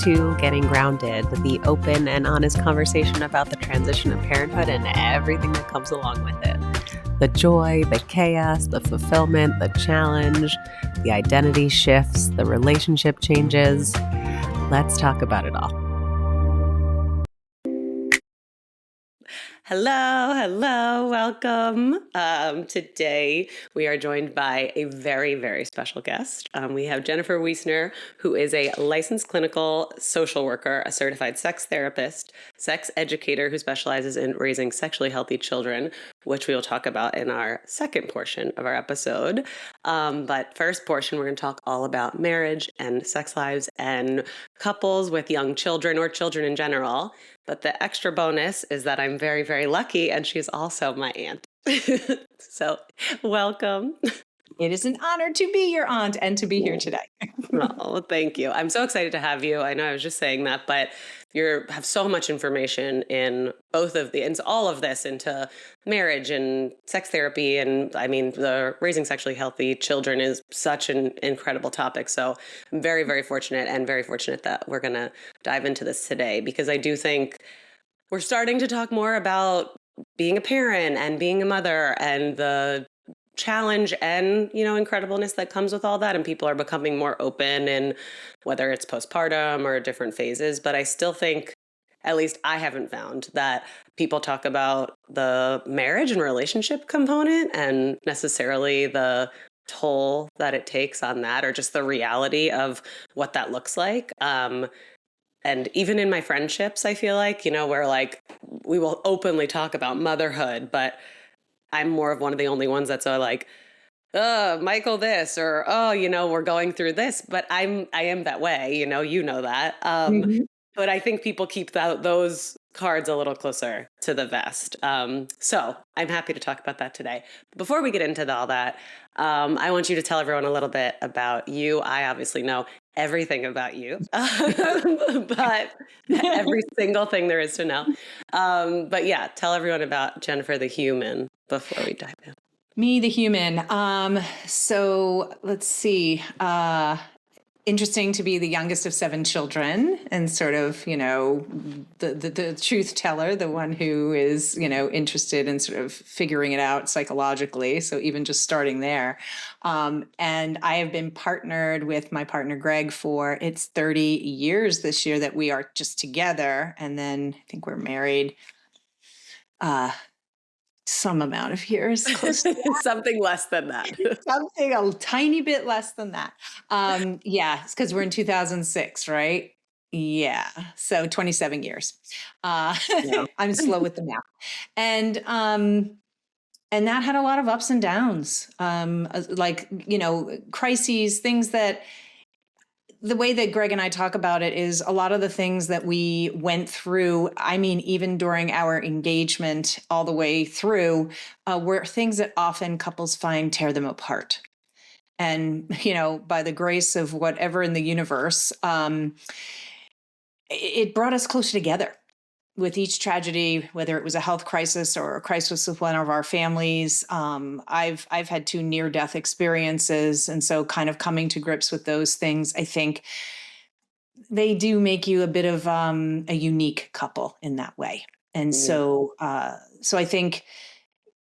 to Getting Grounded, the open and honest conversation about the transition of parenthood and everything that comes along with it. The joy, the chaos, the fulfillment, the challenge, the identity shifts, the relationship changes. Let's talk about it all. Hello, welcome. Today we are joined by a very, very special guest. We have Jennifer Wiessner, who is a licensed clinical social worker, a certified sex therapist, sex educator who specializes in raising sexually healthy children, which we will talk about in our second portion of our episode. But first portion, we're going to talk all about marriage and sex lives and couples with young children or children in general. But the extra bonus is that I'm very, very lucky, and she's also my aunt. So welcome. It is an honor to be your aunt and to be here today. Oh, thank you. I'm so excited to have you. I know I was just saying that, but you have so much information in both of all of this into marriage and sex therapy. And I mean, the raising sexually healthy children is such an incredible topic. So I'm very, very fortunate that we're going to dive into this today, because I do think we're starting to talk more about being a parent and being a mother and the challenge and, incredibleness that comes with all that. And people are becoming more open in whether it's postpartum or different phases. But I still think, at least I haven't found that people talk about the marriage and relationship component and necessarily the toll that it takes on that, or just the reality of what that looks like. And even in my friendships, I feel like, where we will openly talk about motherhood, but I'm more of one of the only ones that's like, Michael this, or, we're going through this, but I am that way, you know that. But I think people keep those cards a little closer to the vest. So I'm happy to talk about that today. Before we get into all that, I want you to tell everyone a little bit about you. I obviously know everything about you, but every single thing there is to know. But yeah, tell everyone about Jennifer the human before we dive in. Me, the human. So let's see. Interesting to be the youngest of 7 children and sort of, the truth teller, the one who is, interested in sort of figuring it out psychologically. So even just starting there. And I have been partnered with my partner, Greg, for it's 30 years this year that we are just together. And then I think we're married some amount of years, close to that. Something less than that. Something a tiny bit less than that. Yeah, it's because we're in 2006, right? Yeah, so 27 years. Yeah. I'm slow with the math, and that had a lot of ups and downs, crises, things that. The way that Greg and I talk about it is a lot of the things that we went through, I mean, even during our engagement all the way through, were things that often couples find tear them apart. And, by the grace of whatever in the universe, it brought us closer together. With each tragedy, whether it was a health crisis or a crisis with one of our families, I've had 2 near-death experiences, and so kind of coming to grips with those things, I think they do make you a bit of a unique couple in that way. And so I think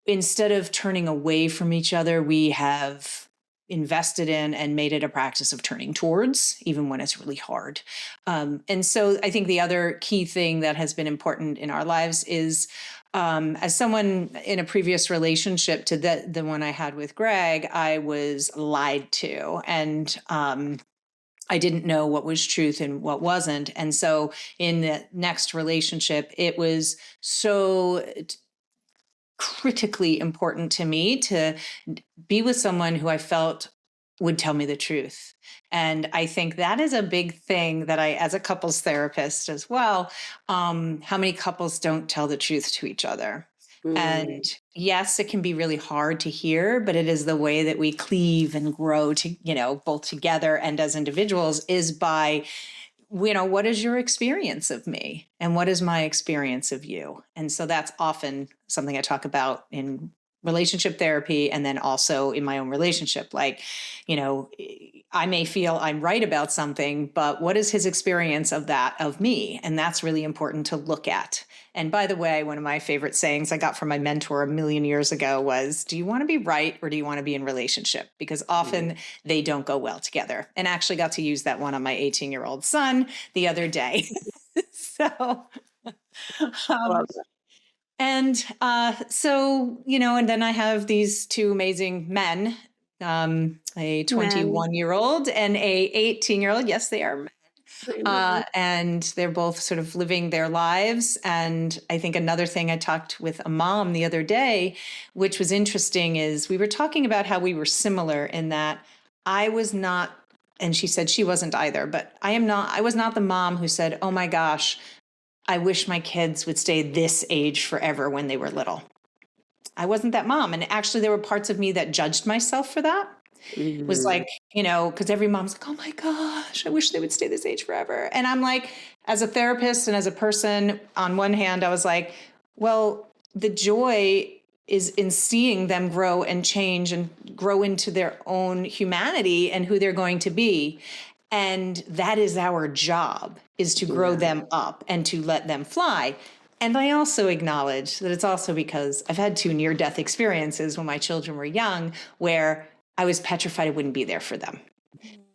instead of turning away from each other, we have invested in and made it a practice of turning towards, even when it's really hard. And so I think the other key thing that has been important in our lives is, as someone in a previous relationship to the one I had with Greg, I was lied to, and I didn't know what was truth and what wasn't. And so in the next relationship, it was so critically important to me to be with someone who I felt would tell me the truth. And I think that is a big thing that I, as a couples therapist as well, how many couples don't tell the truth to each other? And yes, it can be really hard to hear, but it is the way that we cleave and grow to, both together and as individuals, is by, what is your experience of me and what is my experience of you? And so that's often something I talk about in relationship therapy, and then also in my own relationship. I may feel I'm right about something, but what is his experience of that of me? And that's really important to look at. And by the way, one of my favorite sayings I got from my mentor a million years ago was, do you want to be right or do you want to be in relationship? Because often they don't go well together. And I actually got to use that one on my 18-year-old son the other day. So, Love um, that. and then I have these two amazing men, a Men. 21-year-old and a 18-year-old. Yes, they are men. I know. And they're both sort of living their lives. And I think another thing, I talked with a mom the other day, which was interesting, is we were talking about how we were similar in that I was not, and she said she wasn't either, but I was not the mom who said, oh my gosh, I wish my kids would stay this age forever when they were little. I wasn't that mom. And actually, there were parts of me that judged myself for that. Was Mhm. like, because every mom's like, oh my gosh, I wish they would stay this age forever. And I'm like, as a therapist and as a person, on one hand, I was like, well, the joy is in seeing them grow and change and grow into their own humanity and who they're going to be. And that is our job, is to grow Yeah. them up and to let them fly. And I also acknowledge that it's also because I've had two near death experiences when my children were young, where I was petrified I wouldn't be there for them.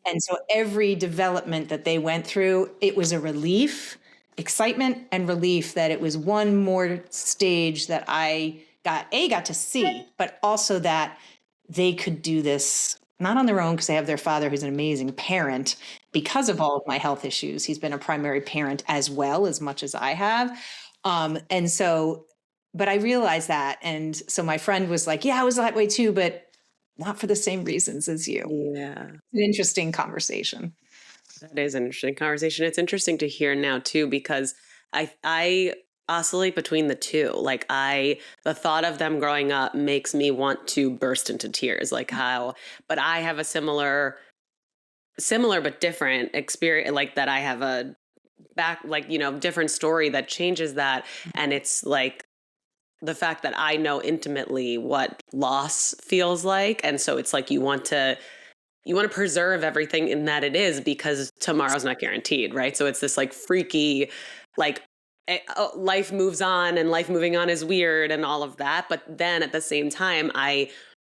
And so every development that they went through, it was a relief, excitement and relief that it was one more stage that I got to see, but also that they could do this not on their own because they have their father who's an amazing parent because of all of my health issues. He's been a primary parent as well as much as I have. And so, but I realized that. And so my friend was like, yeah, I was that way too, but not for the same reasons as you. Yeah. An interesting conversation. That is an interesting conversation. It's interesting to hear now too, because I oscillate between the two. Like the thought of them growing up makes me want to burst into tears. Like how, but I have a similar but different experience. Like that, I have a different story that changes that, and it's like the fact that I know intimately what loss feels like, and so it's like you want to preserve everything in that it is, because tomorrow's not guaranteed, right? So it's this like freaky, like life moves on, and life moving on is weird and all of that. But then at the same time, I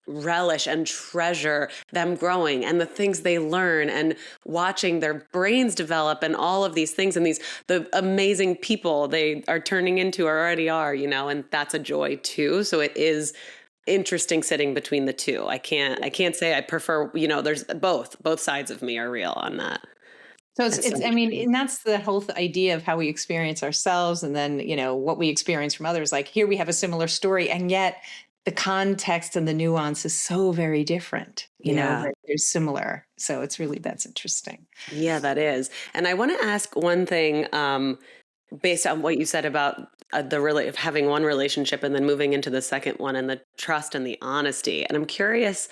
relish and treasure them growing and the things they learn and watching their brains develop and all of these things, and the amazing people they are turning into or already are, and that's a joy too. So it is interesting sitting between the two. I can't say I prefer, there's both sides of me are real on that. So It's so I mean, interesting. and that's the whole idea of how we experience ourselves and then, what we experience from others. Like here we have a similar story, and yet the context and the nuance is so very different, Yeah. but they're similar. So that's interesting. Yeah, that is. And I want to ask one thing, based on what you said about having one relationship and then moving into the second one, and the trust and the honesty. And I'm curious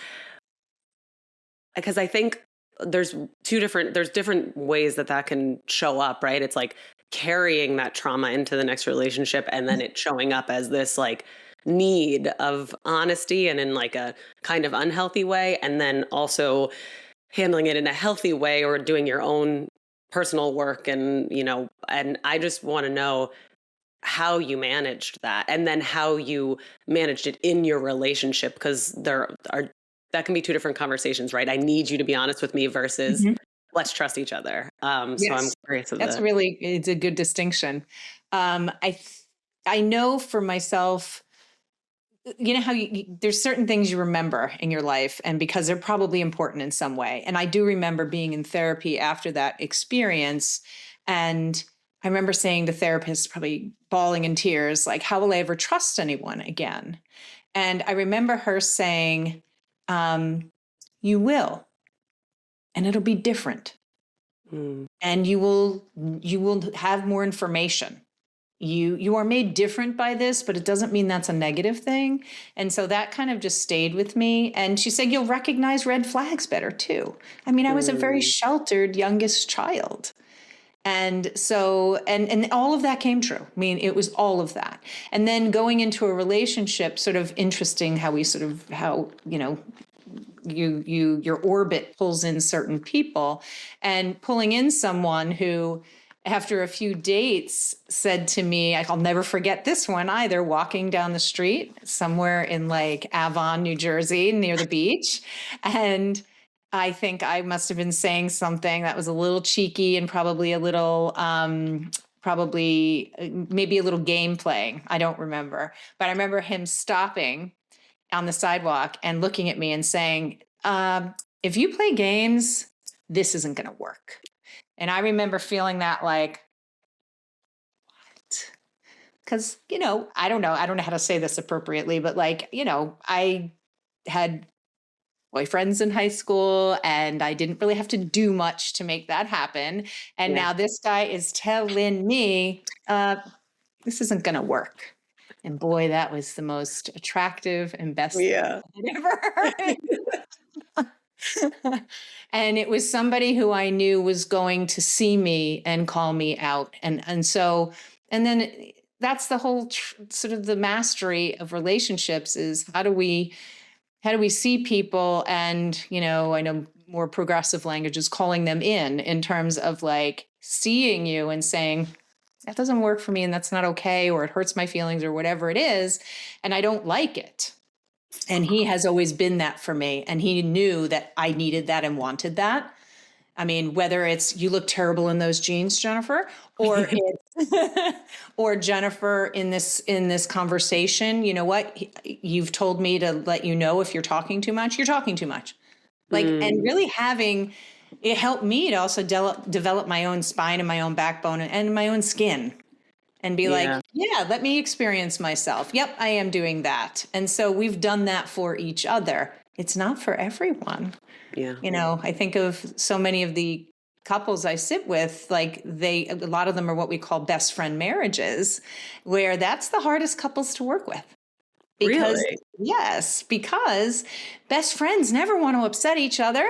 because I think there's different ways that can show up, right? It's like carrying that trauma into the next relationship, and then it showing up as this like need of honesty and in like a kind of unhealthy way, and then also handling it in a healthy way or doing your own personal work. And I just want to know how you managed that, and then how you managed it in your relationship, because there are that can be two different conversations, right? I need you to be honest with me versus Mhm. let's trust each other. So I'm Yes, curious of the. it's a good distinction. I know for myself, how there's certain things you remember in your life, and because they're probably important in some way. And I do remember being in therapy after that experience, and I remember saying to therapists, probably bawling in tears, like, how will I ever trust anyone again? And I remember her saying, um, you will, and it'll be different, Mm, and you will have more information. You are made different by this, but it doesn't mean that's a negative thing. And so that kind of just stayed with me. And she said, you'll recognize red flags better too. I mean, I was a very mm, sheltered youngest child. And so, and all of that came true. I mean, it was all of that. And then going into a relationship, sort of interesting how we sort of, how, your orbit pulls in certain people, and pulling in someone who, after a few dates, said to me, I'll never forget this one either, walking down the street somewhere in like Avon, New Jersey, near the beach. And I think I must have been saying something that was a little cheeky and probably a little, maybe a little game playing. I don't remember. But I remember him stopping on the sidewalk and looking at me and saying, if you play games, this isn't going to work. And I remember feeling that like, what? Because, I don't know. I don't know how to say this appropriately, but like, I had boyfriends in high school and I didn't really have to do much to make that happen. And Yeah. now this guy is telling me, this isn't going to work. And boy, that was the most attractive and best thing Yeah. I'd ever heard. And it was somebody who I knew was going to see me and call me out. And then that's the whole sort of the mastery of relationships is how do we see people, and I know more progressive languages calling them in terms of like seeing you and saying that doesn't work for me and that's not okay, or it hurts my feelings or whatever it is, and I don't like it. And he has always been that for me. And he knew that I needed that and wanted that. I mean, whether it's you look terrible in those jeans, Jennifer, or it's or Jennifer in this conversation, you know what? You've told me to let you know if you're talking too much, you're talking too much. Like, and really having it helped me to also develop my own spine and my own backbone and my own skin, and be like, Yeah. yeah, let me experience myself. Yep, I am doing that. And so we've done that for each other. It's not for everyone. Yeah. I think of so many of the couples I sit with, like a lot of them are what we call best friend marriages, where that's the hardest couples to work with. Because, Really? yes, because best friends never want to upset each other.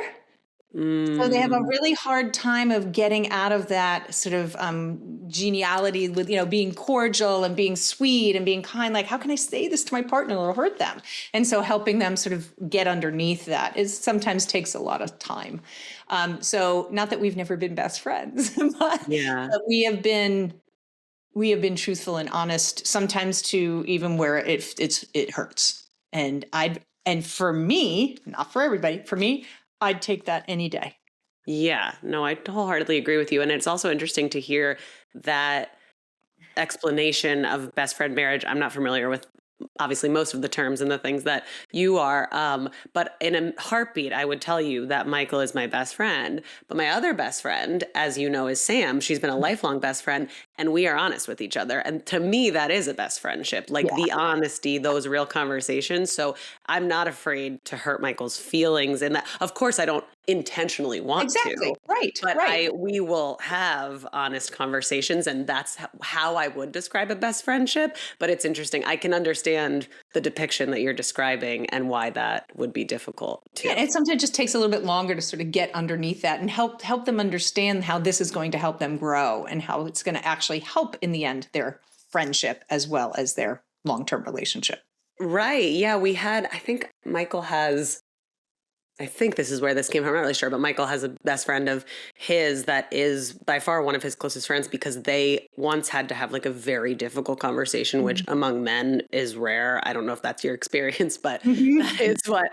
So they have a Mm, really hard time of getting out of that sort of geniality with, being cordial and being sweet and being kind. Like, how can I say this to my partner? It'll hurt them. And so helping them sort of get underneath that is sometimes takes a lot of time. So not that we've never been best friends, yeah. but we have been truthful and honest, sometimes to even where it hurts. And for me, not for everybody, for me, I'd take that any day. Yeah. No, I wholeheartedly agree with you. And it's also interesting to hear that explanation of best friend marriage. I'm not familiar with obviously most of the terms and the things that you are. But in a heartbeat, I would tell you that Michael is my best friend. But my other best friend, as you know, is Sam. She's been a lifelong best friend, and we are honest with each other. And to me, that is a best friendship, like Yeah, the honesty, those real conversations. So I'm not afraid to hurt Michael's feelings. And that, of course, I don't intentionally want to. exactly. Right, But right. we will have honest conversations, and that's how I would describe a best friendship. But it's interesting. I can understand the depiction that you're describing and why that would be difficult too. Yeah, it sometimes just takes a little bit longer to sort of get underneath that and help them understand how this is going to help them grow and how it's going to actually help in the end their friendship as well as their long-term relationship. Right. Yeah. I think this is where this came from. I'm not really sure, but Michael has a best friend of his that is by far one of his closest friends because they once had to have like a very difficult conversation, which among men is rare. I don't know if that's your experience, but that Mhm. is what,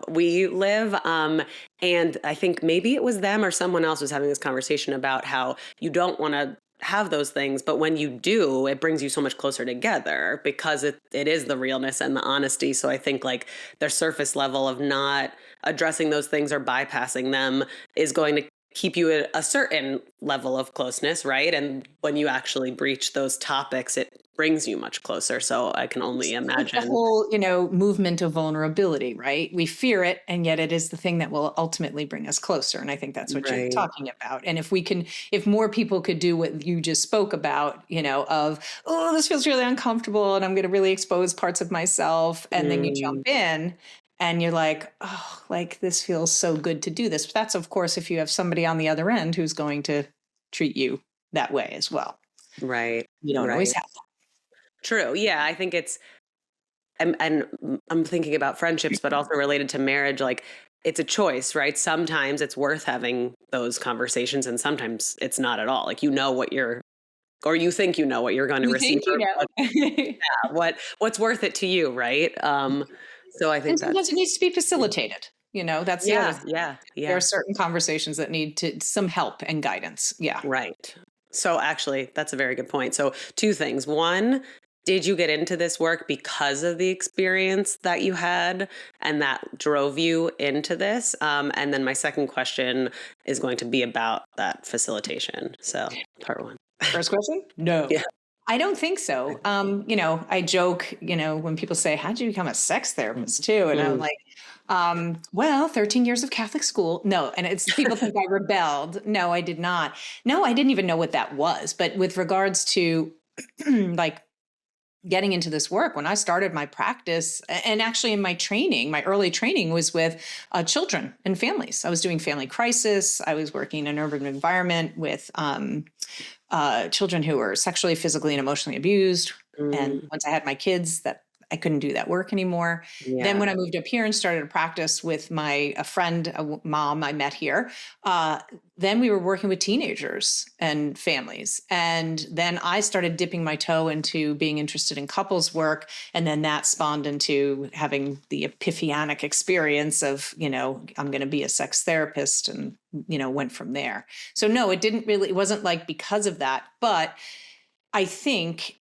we live. And I think maybe it was them or someone else was having this conversation about how you don't want to have those things, but when you do, it brings you so much closer together because it is the realness and the honesty. So I think like their surface level of not addressing those things or bypassing them is going to keep you at a certain level of closeness, right? And when you actually breach those topics, it brings you much closer. So I can only It's like the imagine. whole, movement of vulnerability, right? We fear it, and yet it is the thing that will ultimately bring us closer. And I think that's what you're Right. talking about. And if more people could do what you just spoke about, of, oh, this feels really uncomfortable and I'm going to really expose parts of myself. And then you Mm, jump in and you're like, oh, like this feels so good to do this. But that's, of course, if you have somebody on the other end who's going to treat you that way as well. right. You don't always Right. have True. Yeah. I think and I'm thinking about friendships, but also related to marriage, like it's a choice, right? Sometimes it's worth having those conversations and sometimes it's not at all. Like you know what you're or you think you know what you're going to You receive think you or know. what's worth it to you, right? So I And think sometimes that's it needs to be facilitated. That's the other yeah, thing. yeah, There are yeah. certain conversations that need some help and guidance. Yeah. Right. So actually, that's a very good point. So two things. One, did you get into this work because of the experience that you had and that drove you into this? And then my second question is going to be about that facilitation. So part one. First question? No. Yeah. I don't think so. I joke, when people say, how'd you become a sex therapist too? And I'm Mm. like, well, 13 years of Catholic school. No. And it's people think I rebelled. No, I did not. No, I didn't even know what that was. But with regards to like getting into this work, when I started my practice, and actually in my training, my early training was with children and families. I was doing family crisis. I was working in an urban environment with children who were sexually, physically, and emotionally abused. And Mm. once I had my kids, that I couldn't do that work anymore. Then Yeah. when I moved up here and started a practice with a friend, mom I met here, then we were working with teenagers and families. And then I started dipping my toe into being interested in couples work. And then that spawned into having the epiphanic experience of, I'm going to be a sex therapist, and, went from there. So no, it wasn't like because of that. But I think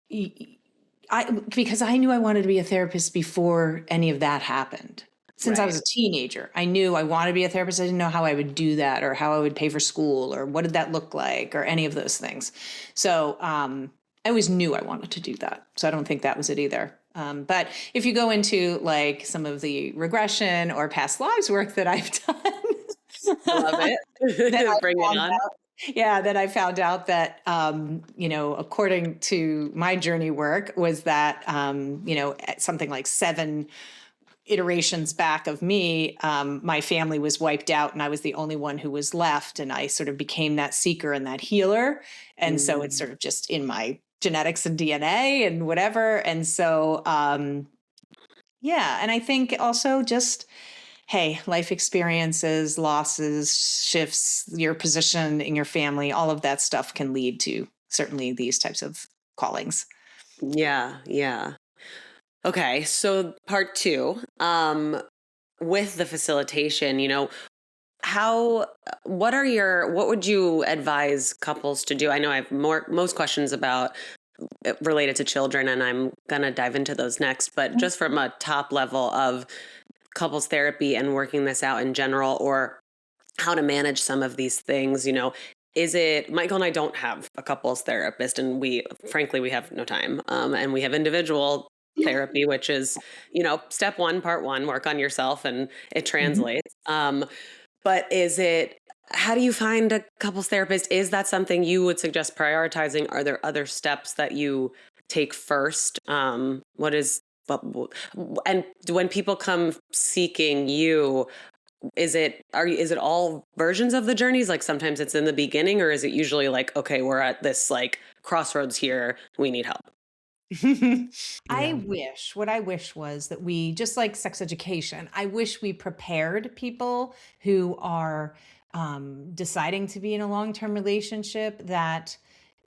because I knew I wanted to be a therapist before any of that happened. Since I was Right. a teenager, I knew I wanted to be a therapist. I didn't know how I would do that or how I would pay for school or what did that look like or any of those things. So I always knew I wanted to do that. So I don't think that was it either. But if you go into like some of the regression or past lives work that I've I love done, then it. I Bring it found on. yeah, then I found out that, according to my journey work, was that, at something like 7 iterations back of me, my family was wiped out and I was the only one who was left. And I sort of became that seeker and that healer. And so it's Mm. sort of just in my genetics and DNA and whatever. And so, yeah. And I think also just, hey, life experiences, losses, shifts, your position in your family, all of that stuff can lead to certainly these types of callings. Yeah, yeah. Okay, so part two, with the facilitation, how, what would you advise couples to do? I know I have most questions about related to children, and I'm gonna dive into those next, but just from a top level of couples therapy and working this out in general, or how to manage some of these things, is it Michael and I don't have a couples therapist, and frankly we have no time, and we have individual therapy, which is step one, part one, work on yourself, and it Mhm. translates. But how do you find a couples therapist? Is that something you would suggest prioritizing? Are there other steps that you take first? What is what, and when people come seeking you, is it all versions of the journeys? Like sometimes it's in the beginning, or is it usually like, okay, we're at this like crossroads here, we need help? Yeah. What I wish was that we, just like sex education, I wish we prepared people who are deciding to be in a long term relationship that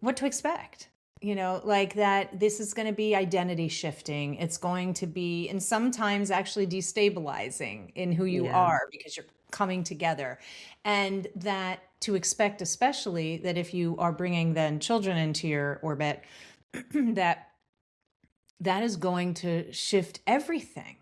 what to expect. Like that this is going to be identity shifting. It's going to be, and sometimes actually destabilizing in who you Yeah. are because you're coming together. And that to expect, especially that if you are bringing then children into your orbit, that that is going to shift everything.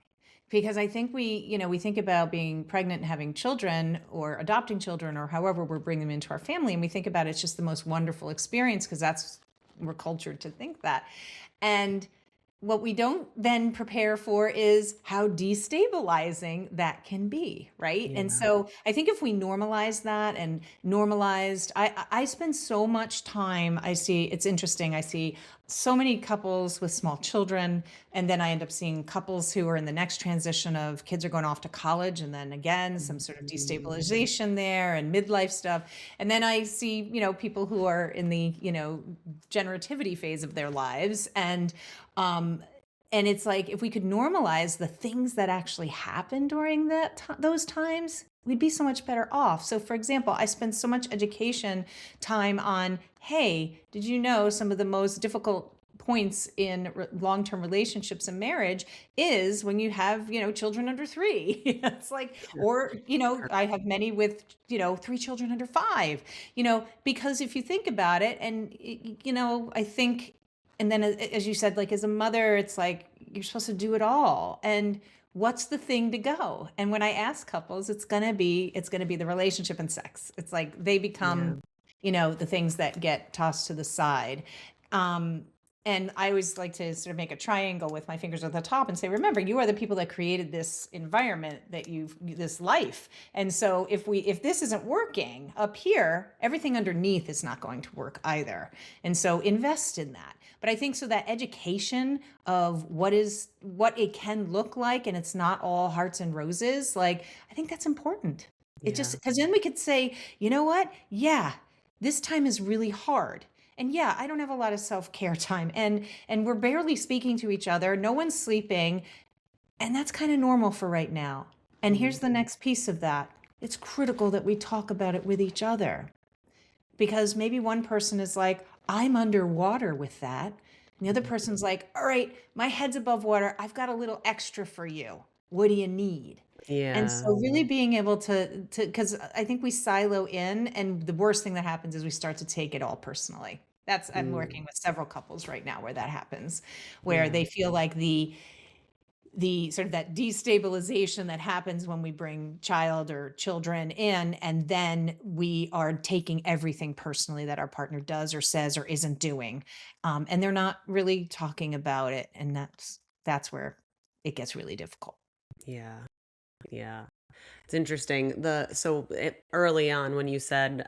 Because I think we think about being pregnant and having children or adopting children or however we're bringing them into our family, and we think about it's just the most wonderful experience because that's we're cultured to think that. And what we don't then prepare for is how destabilizing that can be, right? And Yeah. so I think if we normalize that and normalized, I spend so much time, I see, it's interesting, I see so many couples with small children, and then I end up seeing couples who are in the next transition of kids are going off to college, and then again, some sort of destabilization there and midlife stuff. And then I see, people who are in the, generativity phase of their lives. And And it's like, if we could normalize the things that actually happen during those times, we'd be so much better off. So, for example, I spend so much education time on, hey, did you know some of the most difficult points in long-term relationships and marriage is when you have, children under 3. It's like, or, I have many with, 3 children under 5, because if you think about it, and, I think, and then as you said, like as a mother, it's like you're supposed to do it all. And what's the thing to go? And when I ask couples, it's going to be the relationship and sex. It's like they Yeah. become, the things that get tossed to the side. Um, and I always like to sort of make a triangle with my fingers at the top and say, remember, you are the people that created this environment, this life. And so if this isn't working up here, everything underneath is not going to work either. And so invest in that. But I think so that education of what it can look like, and it's not all hearts and roses, like I think that's important. It just, Yeah. because then we could say, you know what? Yeah, this time is really hard. And yeah, I don't have a lot of self-care time, and we're barely speaking to each other. No one's sleeping, and that's kind of normal for right now. And Mm. here's the next piece of that. It's critical that we talk about it with each other, because maybe one person is like, I'm underwater with that. And the other person's like, all right, my head's above water. I've got a little extra for you. What do you need? And Yeah. so really being able because I think we silo in, and the worst thing that happens is we start to take it all personally. I'm Mm. working with several couples right now where that happens, where Yeah. they feel like the sort of that destabilization that happens when we bring child or children in, and then we are taking everything personally that our partner does or says or isn't doing, and they're not really talking about it, and that's where it gets really difficult. Yeah. Yeah. It's interesting. Early on when you said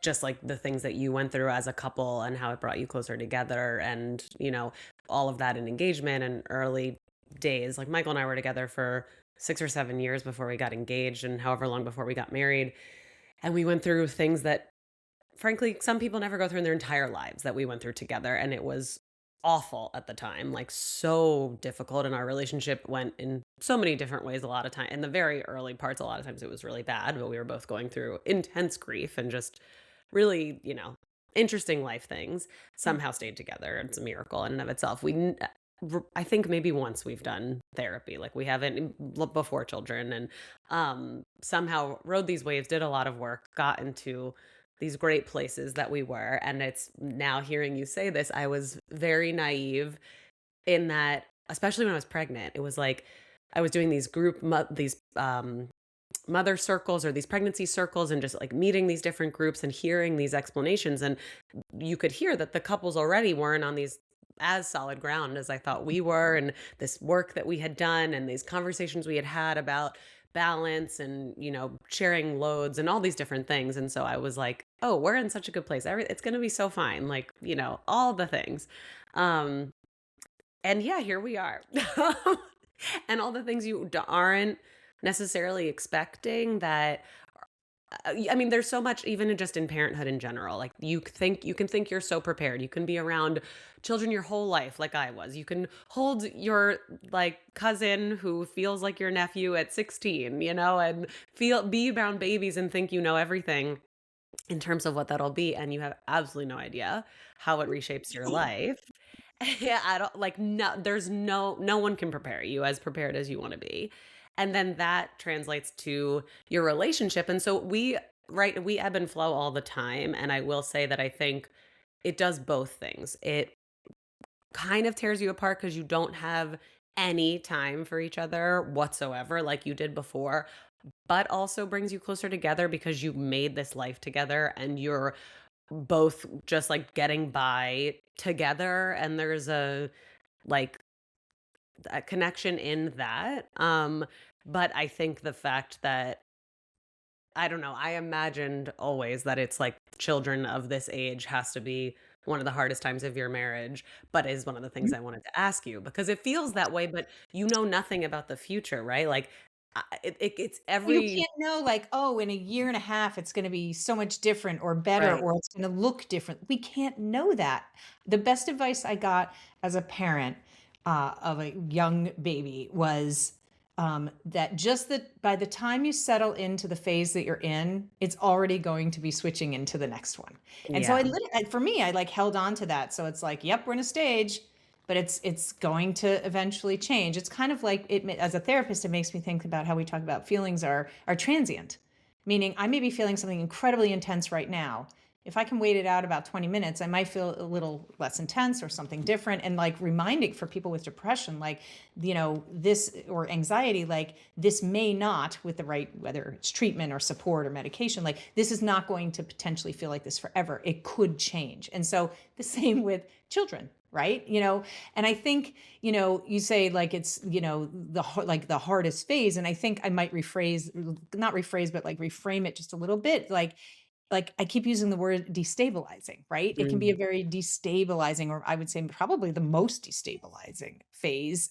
just like the things that you went through as a couple and how it brought you closer together and, all of that in engagement and early days. Like Michael and I were together for 6 or 7 years before we got engaged and however long before we got married. And we went through things that frankly some people never go through in their entire lives that we went through together. And it was awful at the time, like so difficult. And our relationship went in so many different ways a lot of time. In the very early parts, a lot of times it was really bad, but we were both going through intense grief and just really, interesting life things, somehow stayed together. It's a miracle in and of itself. I think maybe once we've done therapy, like we haven't before children, and somehow rode these waves, did a lot of work, got into these great places that we were. And it's now hearing you say this, I was very naive in that, especially when I was pregnant. It was like I was doing these these mother circles or these pregnancy circles and just like meeting these different groups and hearing these explanations, and you could hear that the couples already weren't on these as solid ground as I thought we were, and this work that we had done and these conversations we had had about balance and sharing loads and all these different things. And so I was like, oh, we're in such a good place, it's going to be so fine, like all the things. um and yeah, here we are. And all the things you aren't necessarily expecting that I mean, there's so much even just in parenthood in general. Like you can think you're so prepared. You can be around children your whole life like I was. You can hold your like cousin who feels like your nephew at 16, and be around babies and think you know everything in terms of what that'll be, and you have absolutely no idea how it reshapes your life. Yeah, I don't like no there's no one can prepare you as prepared as you want to be. And then that translates to your relationship. And so we ebb and flow all the time. And I will say that I think it does both things. It kind of tears you apart because you don't have any time for each other whatsoever like you did before, but also brings you closer together because you made this life together and you're both just like getting by together, and there's like a connection in that. But I think the fact that I don't know, I imagined always that it's like children of this age has to be one of the hardest times of your marriage, but is one of the things I wanted to ask you because it feels that way, but you know nothing about the future, right? Like it's Well, you every can't know, like, oh, in a year and a half, it's gonna be so much different or better, right. or it's gonna look different. We can't know that. The best advice I got as a parent of a young baby was that just that by the time you settle into the phase that you're in, it's already going to be switching into the next one. And so Yeah. for me, I like held on to that. So it's like, yep, we're in a stage, but it's going to eventually change. It's kind of like as a therapist, it makes me think about how we talk about feelings are transient, meaning I may be feeling something incredibly intense right now. If I can wait it out about 20 minutes, I might feel a little less intense or something different. And like reminding for people with depression, like, this or anxiety, like this may not, with the right, whether it's treatment or support or medication, like this is not going to potentially feel like this forever. It could change. And so the same with children, right? And I think, you say like it's, like the hardest phase. And I think I might not rephrase, but like reframe it just a little bit. Like I keep using the word destabilizing, right? It can be a Mm. very destabilizing, or I would say probably the most destabilizing phase.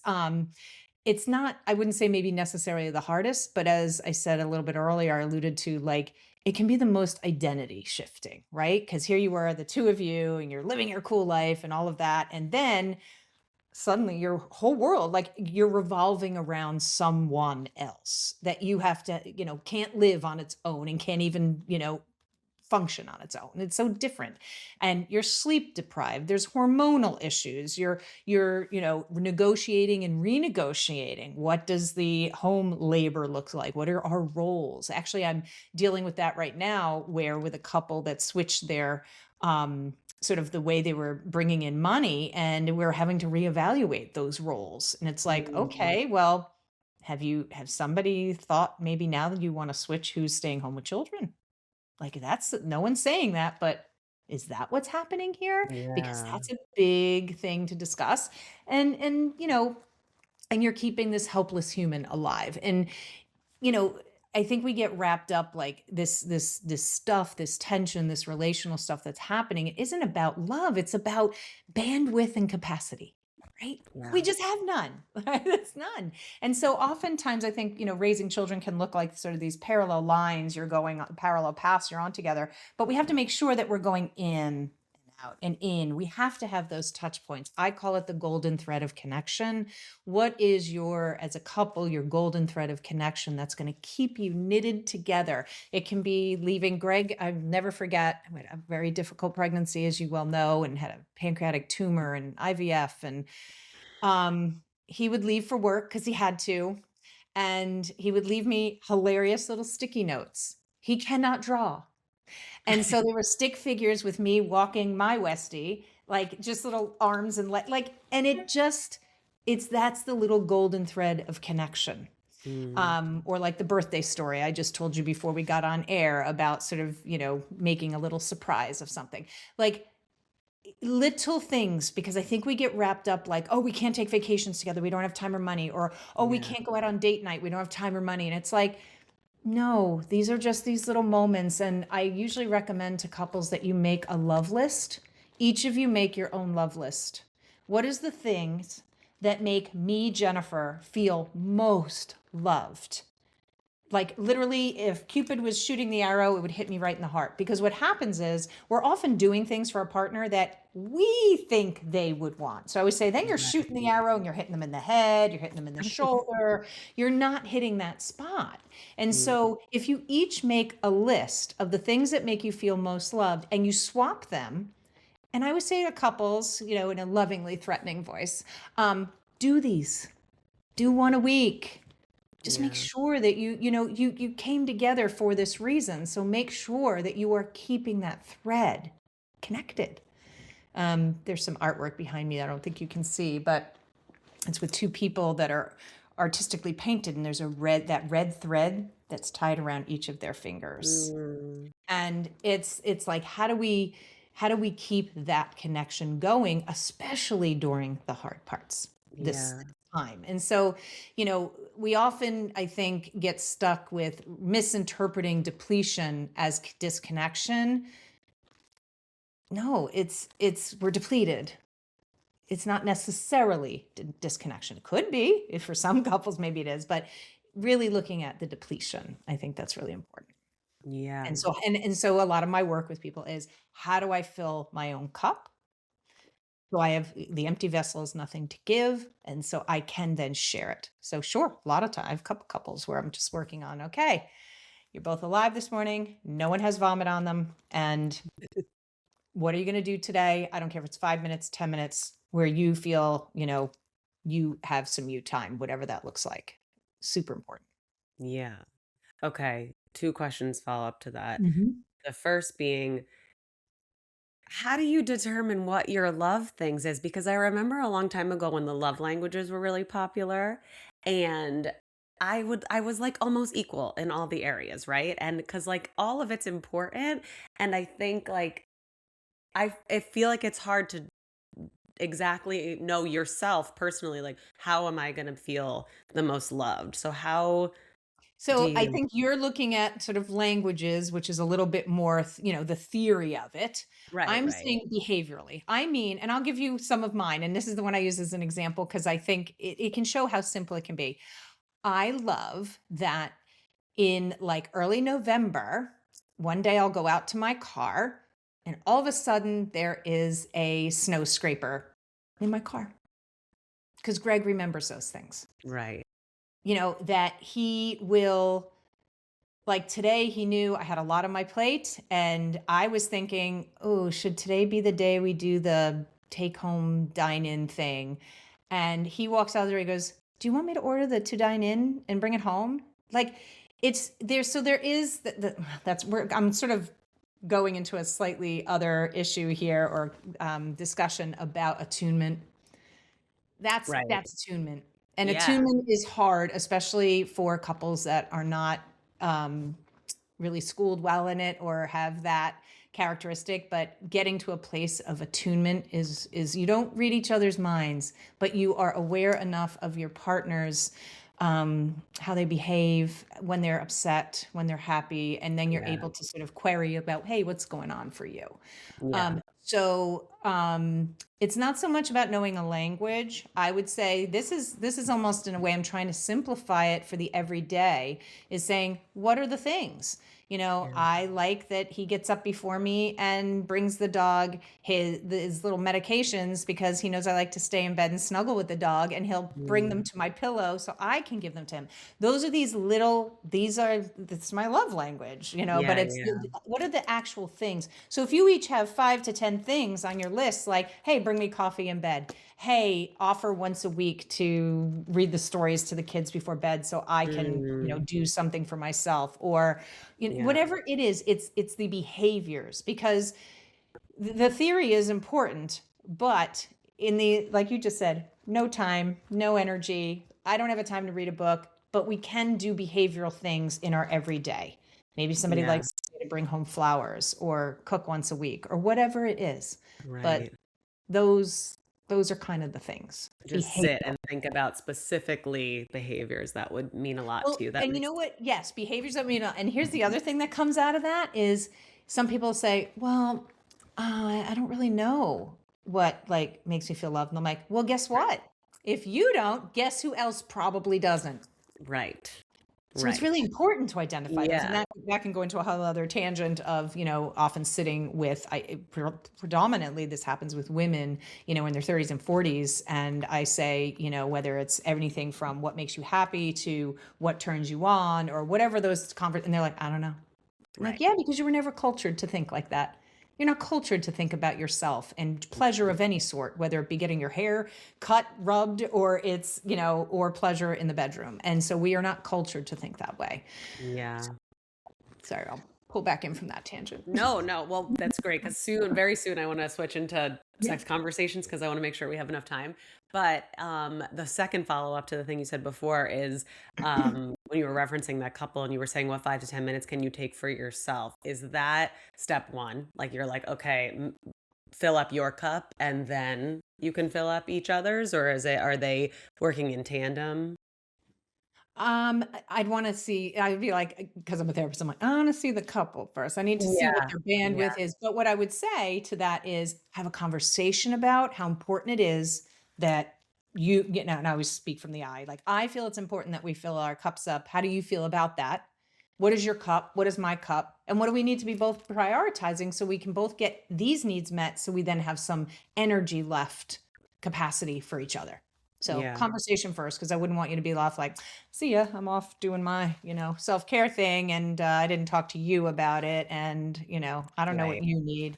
It's not, I wouldn't say maybe necessarily the hardest, but as I said a little bit earlier, I alluded to, like, it can be the most identity shifting, right? Because here you are, the two of you, and you're living your cool life and all of that. And then suddenly your whole world, like you're revolving around someone else that you have to, can't live on its own and can't even, function on its own. It's so different. And you're sleep deprived. There's hormonal issues. You're, negotiating and renegotiating. What does the home labor look like? What are our roles? Actually, I'm dealing with that right now, where with a couple that switched their sort of the way they were bringing in money, and we're having to reevaluate those roles. And it's like, Mm. okay, well, have somebody thought maybe now that you want to switch who's staying home with children? Like, that's no one's saying that, but is that what's happening here? Because Yeah. that's a big thing to discuss. And you're keeping this helpless human alive. And you know, I think we get wrapped up like this stuff, this tension, this relational stuff that's happening. It isn't about love. It's about bandwidth and capacity, right? We Yeah. just have none. Right? It's none. And so oftentimes I think, raising children can look like sort of these parallel lines you're going on, parallel paths you're on together, but we have to make sure that we're going in and out and in. We have to have those touch points. I call it the golden thread of connection. What is as a couple, your golden thread of connection that's going to keep you knitted together? It can be leaving Greg. I'll never forget, I had a very difficult pregnancy, as you well know, and had a pancreatic tumor and IVF. And he would leave for work because he had to. And he would leave me hilarious little sticky notes. He cannot draw. And so there were stick figures with me walking my Westie, like just little arms and and that's the little golden thread of connection. Mm. Or like the birthday story I just told you before we got on air about sort of, making a little surprise of something. Like little things, because I think we get wrapped up like, oh, we can't take vacations together. We don't have time or money. Or, oh, we Yeah. can't go out on date night. We don't have time or money. And it's like, no, these are just these little moments. And I usually recommend to couples that you make a love list. Each of you make your own love list. What is the things that make me, Jennifer, feel most loved? Like literally, if Cupid was shooting the arrow, it would hit me right in the heart. Because what happens is we're often doing things for a partner that we think they would want. So I would say, then you're shooting the arrow and you're hitting them in the head, you're hitting them in the shoulder, you're not hitting that spot. And Mm. so if you each make a list of the things that make you feel most loved and you swap them, and I would say to couples, in a lovingly threatening voice, do these, do one a week. Just make Yeah. sure that you came together for this reason. So make sure that you are keeping that thread connected. There's some artwork behind me that I don't think you can see, but it's with two people that are artistically painted, and there's that red thread that's tied around each of their fingers. Mm. And it's like, how do we keep that connection going, especially during the hard parts, this Yeah. time? And so, we often, I think, get stuck with misinterpreting depletion as disconnection. No, we're depleted. It's not necessarily disconnection. It could be, if for some couples maybe it is, but really looking at the depletion, I think that's really important. Yeah. And so a lot of my work with people is, how do I fill my own cup? So I have the empty vessel is nothing to give, and so I can then share it. So sure, a lot of time I have a couple couples where I'm just working on, okay, you're both alive this morning, no one has vomit on them, and what are you going to do today? I don't care if it's 5 minutes, 10 minutes, where you feel, you have some you time, whatever that looks like. Super important. Yeah. Okay. Two questions follow up to that. Mhm. The first being, how do you determine what your love things is? Because I remember a long time ago when the love languages were really popular, and I was like almost equal in all the areas, right? And because like all of it's important, and I think like I feel like it's hard to exactly know yourself personally, like how am I going to feel the most loved? So how do So I you? think you're looking at sort of languages, which is a little bit more, the theory of it. Right, I'm right, saying behaviorally. I mean, and I'll give you some of mine, and this is the one I use as an example because I think it can show how simple it can be. I love that in like early November, one day I'll go out to my car and all of a sudden there is a snow scraper in my car because Greg remembers those things. right. That he will, like today, he knew I had a lot on my plate and I was thinking, oh, should today be the day we do the take home dine in thing? And he walks out there, he goes, do you want me to order the to dine in and bring it home? Like it's there. So there is that's where I'm sort of going into a slightly other issue here or discussion about attunement. Right. That's attunement. And Yeah. attunement is hard, especially for couples that are not um, really schooled well in it or have that characteristic. But getting to a place of attunement is you don't read each other's minds, but you are aware enough of your partner's how they behave when they're upset, when they're happy, and then you're Yeah. able to sort of query about, hey, what's going on for you? Yeah. It's not so much about knowing a language. I would say this is almost in a way I'm trying to simplify it for the everyday is saying, what are the things? Yeah. I like that he gets up before me and brings the dog his little medications because he knows I like to stay in bed and snuggle with the dog and he'll bring them Mm. to my pillow so I can give them to him. That's my love language, but Yeah, it's yeah. what are the actual things? So if you each have 5 to 10 things on your list, like, hey, bring me coffee in bed. Hey, offer once a week to read the stories to the kids before bed so I can, Mm. do something for myself or Yeah. whatever it is, it's the behaviors because the theory is important, but in the like you just said, no time, no energy. I don't have a time to read a book, but we can do behavioral things in our everyday. Maybe somebody Yeah. likes to bring home flowers or cook once a week or whatever it is. But Right. those those are kind of the things. Just sit Behavioral. and think about specifically behaviors that would mean a lot to Well, you. That and you makes know what? Yes, behaviors that we know. And here's the other thing that comes out of that is some people say, "Well, I don't really know what like makes me feel loved." And I'm like, "Well, guess what? If you don't, guess who else probably doesn't?" right. So it's Right. really important to identify those, and Yeah. that can go into a whole other tangent of often sitting with. Predominantly this happens with women, in their 30s and 40s, and I say, whether it's anything from what makes you happy to what turns you on or whatever and they're like, I don't know. I'm like, Right. yeah, because you were never cultured to think like that. You're not cultured to think about yourself and pleasure of any sort, whether it be getting your hair cut, rubbed, or or pleasure in the bedroom. And so we are not cultured to think that way. Yeah. Sorry, I'll pull back in from that tangent. No, no. Well, that's great because soon, very soon, I want to switch into Yeah. sex conversations because I want to make sure we have enough time. But the second follow up to the thing you said before is when you were referencing that couple and you were saying, what 5 to 10 minutes can you take for yourself? Is that step one? Like you're like, okay, fill up your cup and then you can fill up each other's, or are they working in tandem? I'd want to see, I'd be like, because I'm a therapist, I'm like, I want to see the couple first. I need to see what Yeah. their Yeah. bandwidth is. But what I would say to that is have a conversation about how important it is that and I always speak from the I. Like, I feel it's important that we fill our cups up. How do you feel about that? What is your cup? What is my cup? And what do we need to be both prioritizing so we can both get these needs met so we then have some energy left capacity for each other. So Yeah. conversation first, because I wouldn't want you to be off like, see ya, I'm off doing my, self-care thing and I didn't talk to you about it and, I don't know what Right. you need.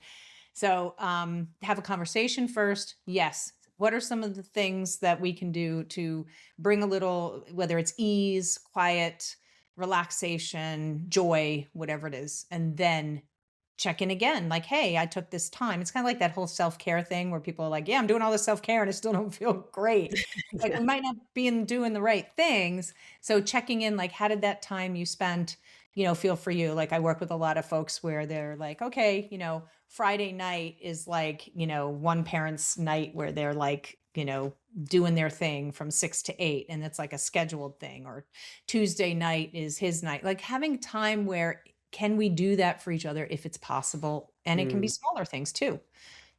So, have a conversation first. Yes. What are some of the things that we can do to bring a little, whether it's ease, quiet, relaxation, joy, whatever it is, and then check in again. Like, hey, I took this time. It's kind of like that whole self care thing where people are like, yeah, I'm doing all this self care and I still don't feel great. It's like Yeah. we might not be doing the right things. So, checking in, like, how did that time you spent, feel for you? Like, I work with a lot of folks where they're like, okay, Friday night is like, one parent's night where they're like, doing their thing from 6 to 8. And it's like a scheduled thing. Or Tuesday night is his night. Like having time where can we do that for each other if it's possible? And it can be Mm, smaller things too.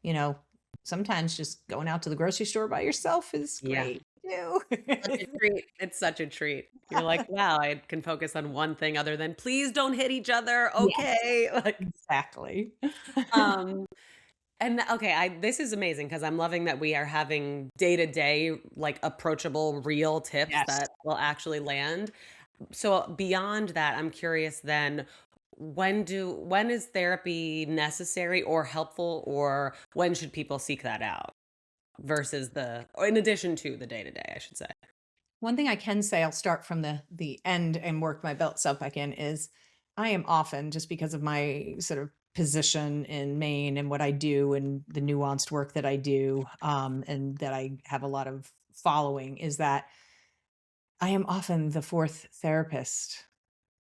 You know, sometimes just going out to the grocery store by yourself is yeah. great too. Such a treat. It's such a treat. You're like, wow, I can focus on one thing other than please don't hit each other. Yes, Okay. Like, exactly. um, and okay, this is amazing because I'm loving that we are having day to day, like approachable, real tips Yes. that will actually land. So beyond that, I'm curious then, when is therapy necessary or helpful, or when should people seek that out versus or in addition to the day to day, I should say. One thing I can say, I'll start from the end and work my belt self back in, is I am often, just because of my sort of position in Maine and what I do and the nuanced work that I do, and that I have a lot of following, is that I am often the fourth therapist.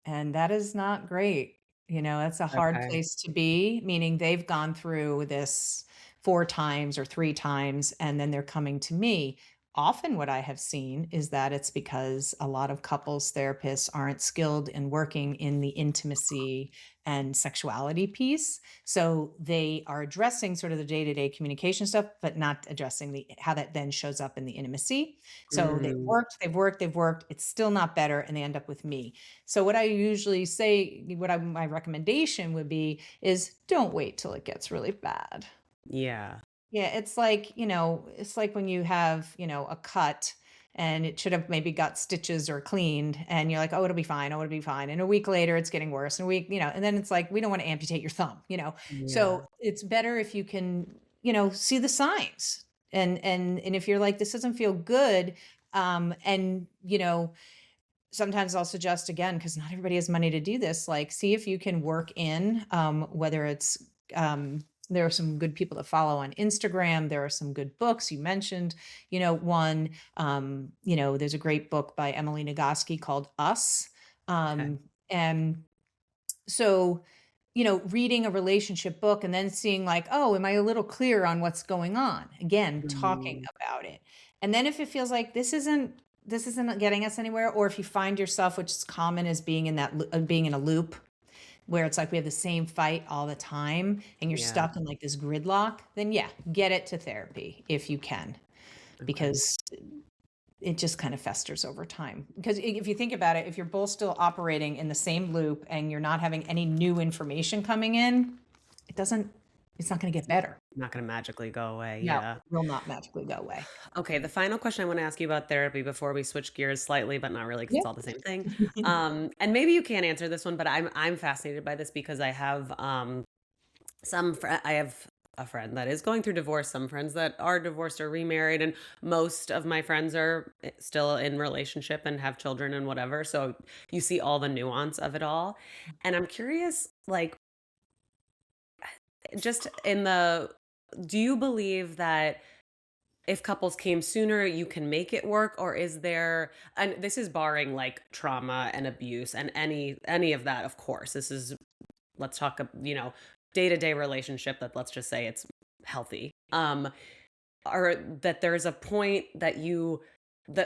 And that is not great. That's a hard Okay. place to be, meaning they've gone through this 4 times or 3 times, and then they're coming to me. Often what I have seen is that it's because a lot of couples therapists aren't skilled in working in the intimacy and sexuality piece. So they are addressing sort of the day-to-day communication stuff, but not addressing the how that then shows up in the intimacy. So they've Mm, worked, they've worked, they've worked. It's still not better, and they end up with me. So what I usually say, my recommendation would be is don't wait till it gets really bad. yeah. Yeah, it's like when you have, a cut and it should have maybe got stitches or cleaned and you're like, "Oh, it'll be fine. Oh, it'll be fine." And a week later it's getting worse. And a week, and then it's like we don't want to amputate your thumb. Yeah. So it's better if you can, see the signs. And if you're like this doesn't feel good, and sometimes I'll suggest again, because not everybody has money to do this, like see if you can work in, whether it's, there are some good people to follow on Instagram. There are some good books. You mentioned, one, there's a great book by Emily Nagoski called Us. Okay. And so, reading a relationship book and then seeing like, oh, am I a little clear on what's going on? Again, talking Mm, about it. And then if it feels like this isn't getting us anywhere, or if you find yourself, which is common as being in being in a loop where it's like we have the same fight all the time and you're yeah. stuck in like this gridlock, then yeah, get it to therapy if you can, Okay. because it just kind of festers over time. Because if you think about it, if you're both still operating in the same loop and you're not having any new information coming in, it doesn't, it's not going to get better. Not gonna magically go away. No, Yeah. it will not magically go away. Okay, the final question I want to ask you about therapy before we switch gears slightly, but not really because Yeah. it's all the same thing. And maybe you can't answer this one, but I'm fascinated by this because I have I have a friend that is going through divorce, some friends that are divorced or remarried, and most of my friends are still in relationship and have children and whatever. So you see all the nuance of it all. And I'm curious, like, just in the do you believe that if couples came sooner, you can make it work, or is there, and this is barring like trauma and abuse and any of that, of course. This is, let's talk, day-to-day relationship that, let's just say it's healthy. Or that there's a point that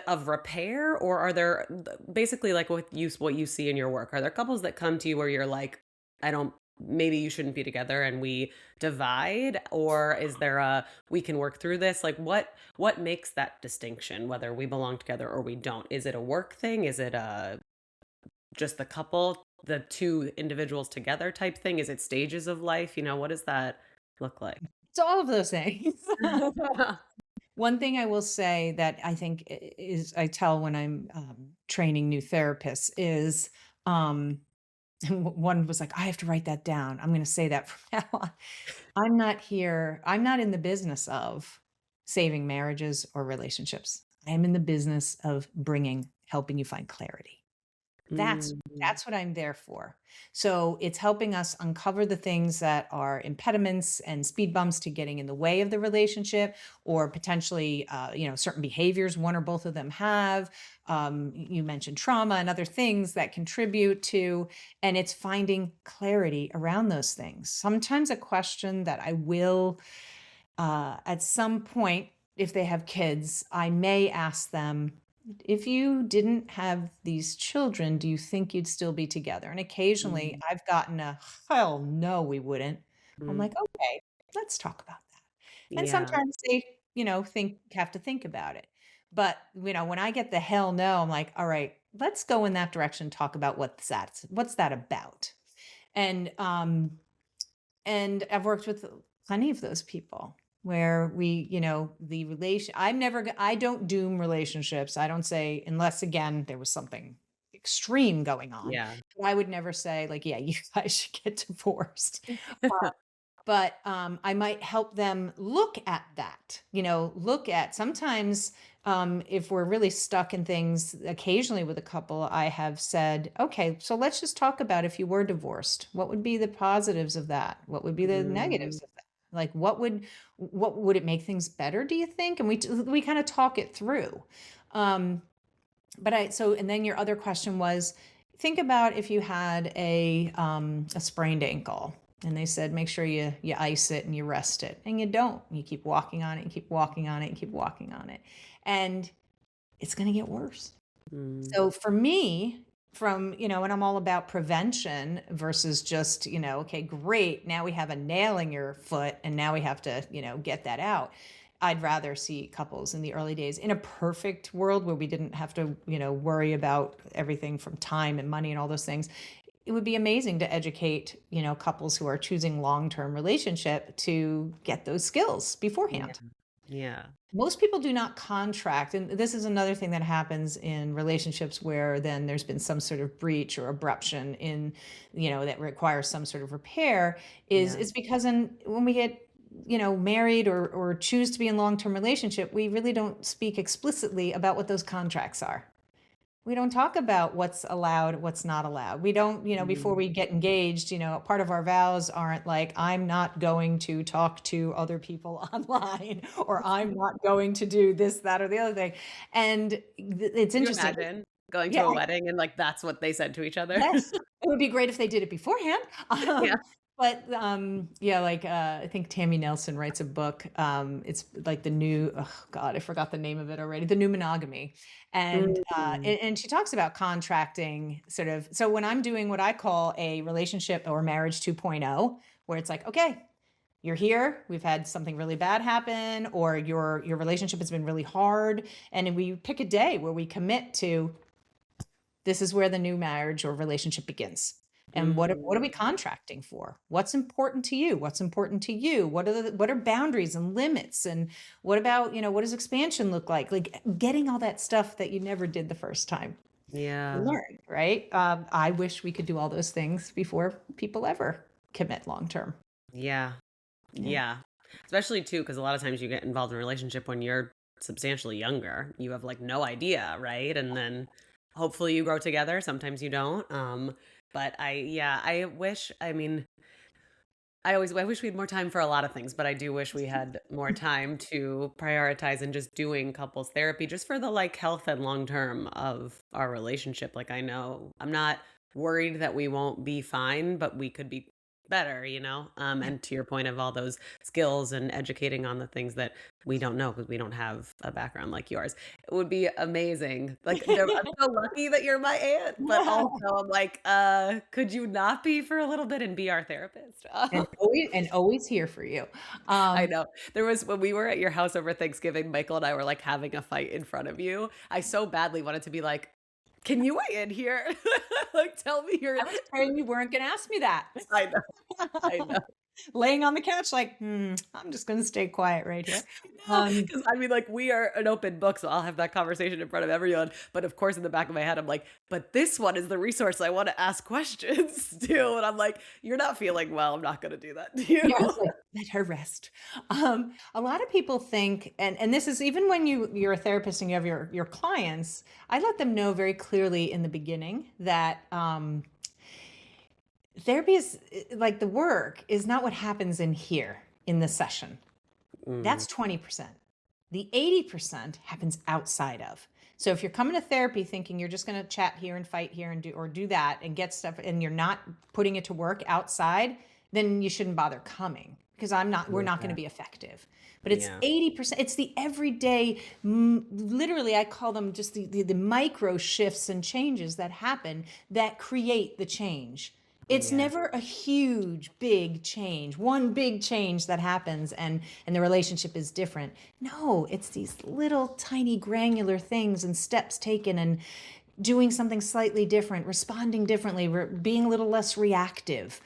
of repair, or are there basically like what you see in your work? Are there couples that come to you where you're like, I don't, maybe you shouldn't be together and we divide, or is there a we can work through this? Like what makes that distinction whether we belong together or we don't? Is it a work thing? Is it a just the couple, the two individuals together type thing? Is it stages of life? What does that look like? It's all of those things. One thing I will say that I think is I tell when I'm training new therapists is um, one was like, I have to write that down. I'm going to say that from now on. I'm not here. I'm not in the business of saving marriages or relationships. I am in the business of helping you find clarity. That's Mm, that's what I'm there for. So it's helping us uncover the things that are impediments and speed bumps to getting in the way of the relationship, or potentially, certain behaviors one or both of them have. You mentioned trauma and other things that contribute to, and it's finding clarity around those things. Sometimes a question that I will, at some point, if they have kids, I may ask them, if you didn't have these children, do you think you'd still be together? And occasionally mm, I've gotten a, hell no, we wouldn't. I'm mm. like, okay, let's talk about that. And Yeah. sometimes they, have to think about it. But, when I get the hell no, I'm like, all right, let's go in that direction, talk about what's that about? And and I've worked with plenty of those people where the relation I don't doom relationships. I don't say, unless again there was something extreme going on. Yeah. But I would never say like, yeah, you guys should get divorced. But I might help them look at that, look at sometimes, if we're really stuck in things, occasionally with a couple, I have said, okay, so let's just talk about if you were divorced, what would be the positives of that? What would be the Mm, negatives of that? Like, what would it make things better, do you think? And we kind of talk it through. Um, and then your other question was, think about if you had a sprained ankle and they said, make sure you ice it and you rest it, and you don't. You keep walking on it and keep walking on it and keep walking on it. And it's going to get worse. mm. So for me, and I'm all about prevention versus just, okay, great. Now we have a nail in your foot and now we have to, get that out. I'd rather see couples in the early days in a perfect world where we didn't have to, worry about everything from time and money and all those things. It would be amazing to educate, couples who are choosing long-term relationship to get those skills Yeah. beforehand. Yeah. Most people do not contract, and this is another thing that happens in relationships where then there's been some sort of breach or abruption in, that requires some sort of repair, is Yeah. it's because when we get, married or choose to be in long-term relationship, we really don't speak explicitly about what those contracts are. We don't talk about what's allowed, what's not allowed. We don't, before Mm. we get engaged, part of our vows aren't like, I'm not going to talk to other people online, or I'm not going to do this, that, or the other thing. And it's Can you interesting. imagine going Yeah, to a wedding and, like, that's what they said to each other? yes, it would be great if they did it beforehand. Yeah. But yeah, like I think Tammy Nelson writes a book. It's like the new, oh God, I forgot the name of it already. The New Monogamy, and Mm. and she talks about contracting sort of. So when I'm doing what I call a relationship or marriage 2.0, where it's like, okay, you're here, we've had something really bad happen, or your relationship has been really hard, and we pick a day where we commit to, this is where the new marriage or relationship begins. And what are we Mm. contracting for? What's important to you? What's important to you? What are boundaries and limits? And what about, what does expansion look like? Like getting all that stuff that you never did the first time. You Yeah. learn, right? I wish we could do all those things before people ever commit long term. Yeah. Yeah. Yeah. Especially too, because a lot of times you get involved in a relationship when you're substantially younger. You have, like, no idea, right? And then hopefully you grow together. Sometimes you don't. But I wish, I mean, I wish we had more time for a lot of things, but I do wish we had more time to prioritize and just doing couples therapy just for the, like, health and long term of our relationship. Like, I know I'm not worried that we won't be fine, but we could be better. Yeah. And to your point of all those skills and educating on the things that we don't know because we don't have a background like yours. It would be amazing. Like, I'm so lucky that you're my aunt, but also I'm like, could you not be for a little bit and be our therapist? And always here for you. I Um, know. There was when we were at your house over Thanksgiving, Michael and I were, like, having a fight in front of you. I so badly wanted to be like, Can you weigh in here? Like, tell me your I was afraid you weren't gonna ask me that. I know, I know. Laying on the couch like, I'm just gonna stay quiet right here. No, Um, because I mean, like, we are an open book, so I'll have that conversation in front of everyone, but of course, in the back of my head, I'm like, "But this one is the resource I wanna ask questions to," and I'm like, "You're not feeling well, I'm not gonna do that to yeah, I you." was like, "Let her rest." A lot of people think, and this is even when you're a therapist and you have your clients, I let them know very clearly in the beginning that, therapy is like the work is not what happens in here in the session. Mm, That's 20%. The 80% happens outside of. So if you're coming to therapy thinking you're just going to chat here and fight here and do that and get stuff and you're not putting it to work outside, then you shouldn't bother coming because we're not going yeah, to be effective. But it's yeah, 80%, it's the everyday, literally I call them just the micro shifts and changes that happen that create the change. It's yeah, never a huge big change, one big change that happens and the relationship is different. No, it's these little tiny granular things and steps taken and doing something slightly different, responding differently, being a little less reactive,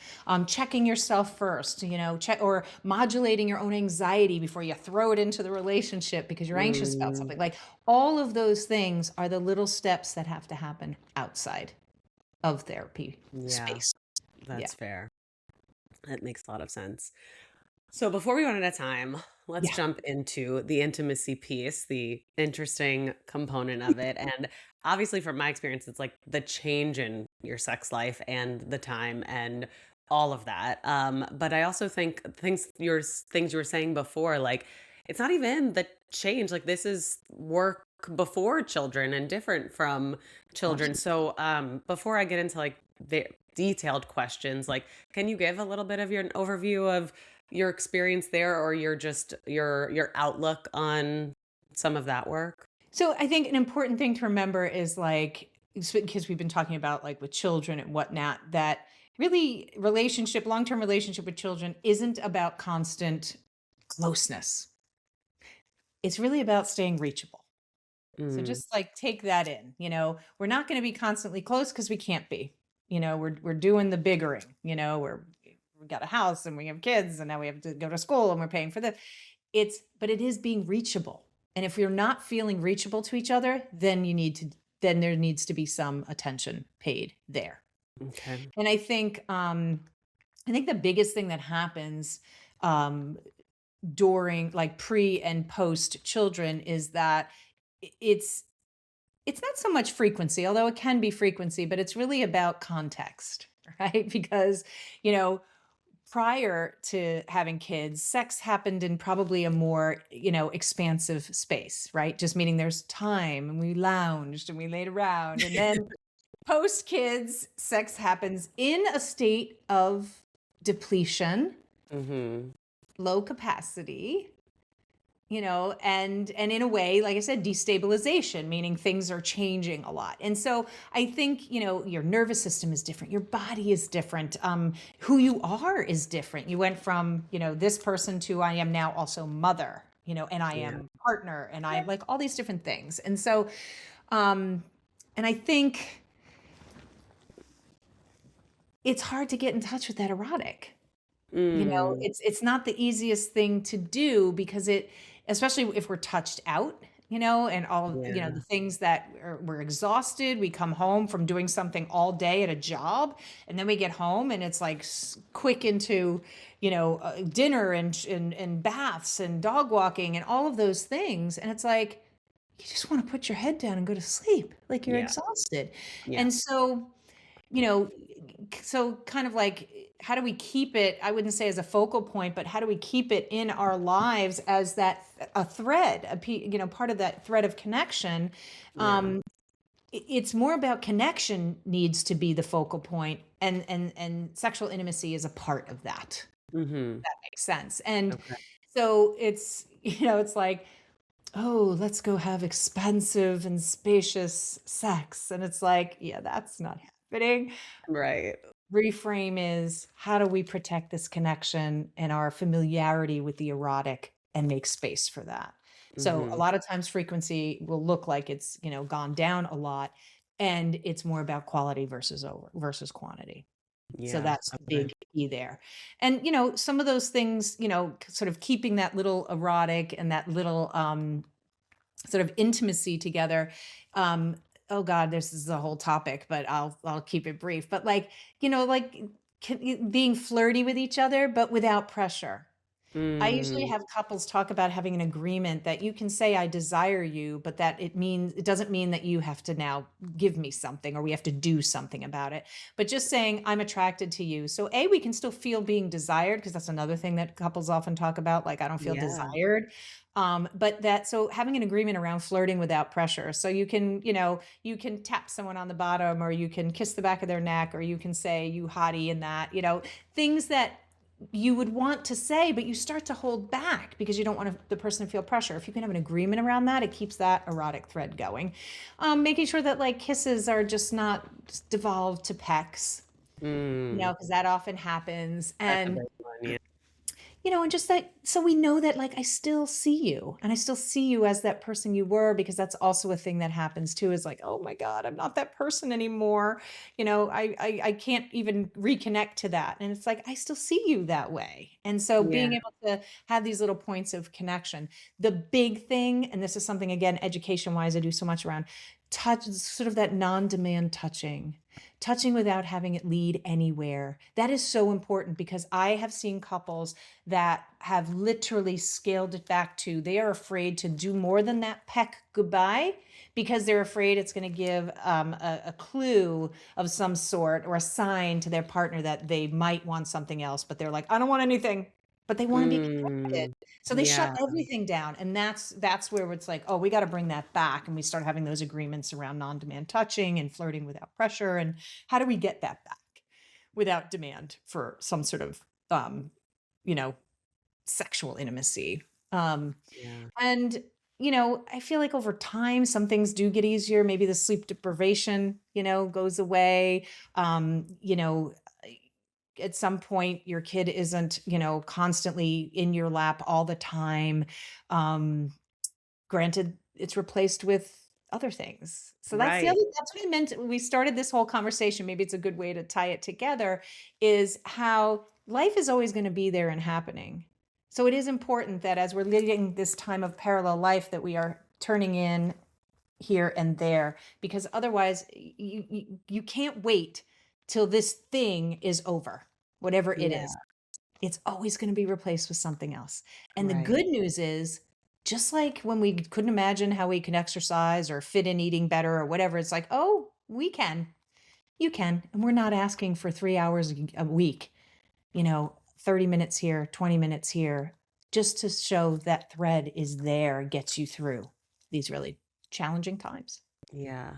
checking yourself first, check or modulating your own anxiety before you throw it into the relationship because you're anxious about mm, something. Like all of those things are the little steps that have to happen outside of therapy yeah, space. Yeah. that's fair. That makes a lot of sense. So before we run out of time, let's Yeah. jump into the intimacy piece, the interesting component of it. And obviously, from my experience, it's like the change in your sex life and the time and all of that. But I also think things you were saying before, like it's not even the change. Like this is work before children and different from children. Absolutely. So before I get into like the detailed questions, like can you give a little bit of your overview of your experience there or your outlook on some of that work? So I think an important thing to remember is like, because we've been talking about like with children and whatnot, that really long-term relationship with children isn't about constant closeness. It's really about staying reachable. So Mm, just like take that in, we're not going to be constantly close because we can't be. We're doing the biggering, we got a house and we have kids and now we have to go to school and we're paying for this. But it is being reachable. And if we're not feeling reachable to each other, then there needs to be some attention paid there. okay. And I think the biggest thing that happens um during like pre and post children is that it's not so much frequency, although it can be frequency, but it's really about context, right? Because, you know, prior to having kids, sex happened in probably a more, expansive space, right? Just meaning there's time and we lounged and we laid around. And then post kids, sex happens in a state of depletion, Mhm. low capacity, and in a way, like I said, destabilization, meaning things are changing a lot. And so I think, your nervous system is different, your body is different, who you are is different. You went from, this person to I am now also mother, and I Yeah. am partner, and I am like all these different things. And so um and I think it's hard to get in touch with that erotic. Mm, It's not the easiest thing to do because especially if we're touched out, and all, yeah. the things that we're exhausted. We come home from doing something all day at a job, and then we get home and it's like quick into, dinner and baths and dog walking and all of those things. And it's like, you just want to put your head down and go to sleep. Like you're Yeah. exhausted. Yeah. And so, you know, so kind of like how do we keep it, I wouldn't say as a focal point, but how do we keep it in our lives as that a thread, part of that thread of connection. Yeah. It's more about connection needs to be the focal point, and sexual intimacy is a part of that. Mhm. That makes sense. And Okay. so it's, it's like, oh, let's go have expensive and spacious sex. And it's like, yeah, that's not happening. Right. Reframe is how do we protect this connection and our familiarity with the erotic and make space for that. So a Mhm. lot of times frequency will look like it's, gone down a lot. and it's more about quality versus quantity. So Yeah. that's the Okay. big key there. And, some of those things, sort of keeping that little erotic and that little sort of intimacy together. Um, oh God, this is a whole topic, but I'll keep it brief. But like, like being flirty with each other, but without pressure. I usually Mm, have couples talk about having an agreement that you can say I desire you, but that it doesn't mean that you have to now give me something or we have to do something about it. But just saying I'm attracted to you. So A, we can still feel being desired, because that's another thing that couples often talk about, like I don't feel yeah. desired. But that so having an agreement around flirting without pressure. So you can tap someone on the bottom, or you can kiss the back of their neck, or you can say you hottie and that, things that you would want to say, but you start to hold back because you don't want the person to feel pressure. If you can have an agreement around that, it keeps that erotic thread going. Making sure that like kisses are just not just devolved to pecks, Mm, because that often happens. that's a And big one. Yeah. and just that, so we know that like I still see you and I still see you as that person you were, because that's also a thing that happens too, is like, oh my God, I'm not that person anymore. I can't even reconnect to that. And it's like, I still see you that way. And so being Yeah. able to have these little points of connection. The big thing, and this is something, again, education wise, I do so much around touch, sort of that non-demand touching without having it lead anywhere. That is so important, because I have seen couples that have literally scaled it back to they are afraid to do more than that peck goodbye, because they're afraid it's going to give a clue of some sort or a sign to their partner that they might want something else. But they're like, I don't want anything, but they want to be connected. Mm, So they shut yeah. everything down. And that's where it's like, oh, we got to bring that back. And we start having those agreements around non-demand touching and flirting without pressure. And how do we get that back without demand for some sort of, you know, sexual intimacy? Yeah. And, I feel like over time, some things do get easier. Maybe the sleep deprivation, goes away. At some point, your kid isn't, constantly in your lap all the time. Um, Granted, it's replaced with other things. So Right. that's what I meant when we started this whole conversation. Maybe it's a good way to tie it together, is how life is always going to be there and happening. So it is important that as we're living this time of parallel life, that we are turning in here and there, because otherwise you can't wait till this thing is over, whatever it Yeah. is. It's always going to be replaced with something else. And the Right. good news is, just like when we couldn't imagine how we can exercise or fit in eating better or whatever, it's like, oh, we can. You can. And we're not asking for 3 hours a week, 30 minutes here, 20 minutes here, just to show that thread is there, gets you through these really challenging times. Yeah.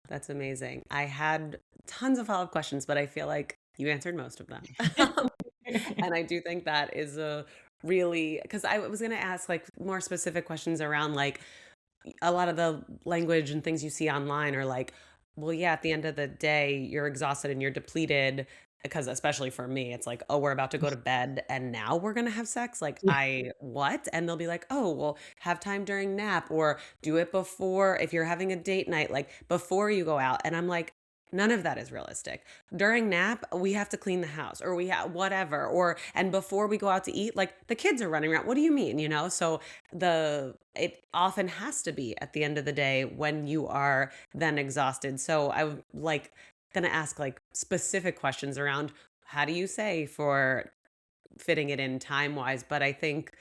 That's amazing. I had tons of follow-up questions, but I feel like you answered most of them. And I do think that is a really, because I was going to ask like more specific questions around like a lot of the language and things you see online are like, well, yeah, at the end of the day, you're exhausted and you're depleted. Because especially for me, it's like, oh, we're about to go to bed and now we're gonna have sex. Like, Yeah. what? And they'll be like, oh, well, have time during nap or do it before if you're having a date night, like before you go out. And I'm like, none of that is realistic. During nap, we have to clean the house or we have whatever. And before we go out to eat, like the kids are running around. What do you mean? So it often has to be at the end of the day when you are then exhausted. So I like gonna ask like specific questions around how do you say for fitting it in time wise, but I think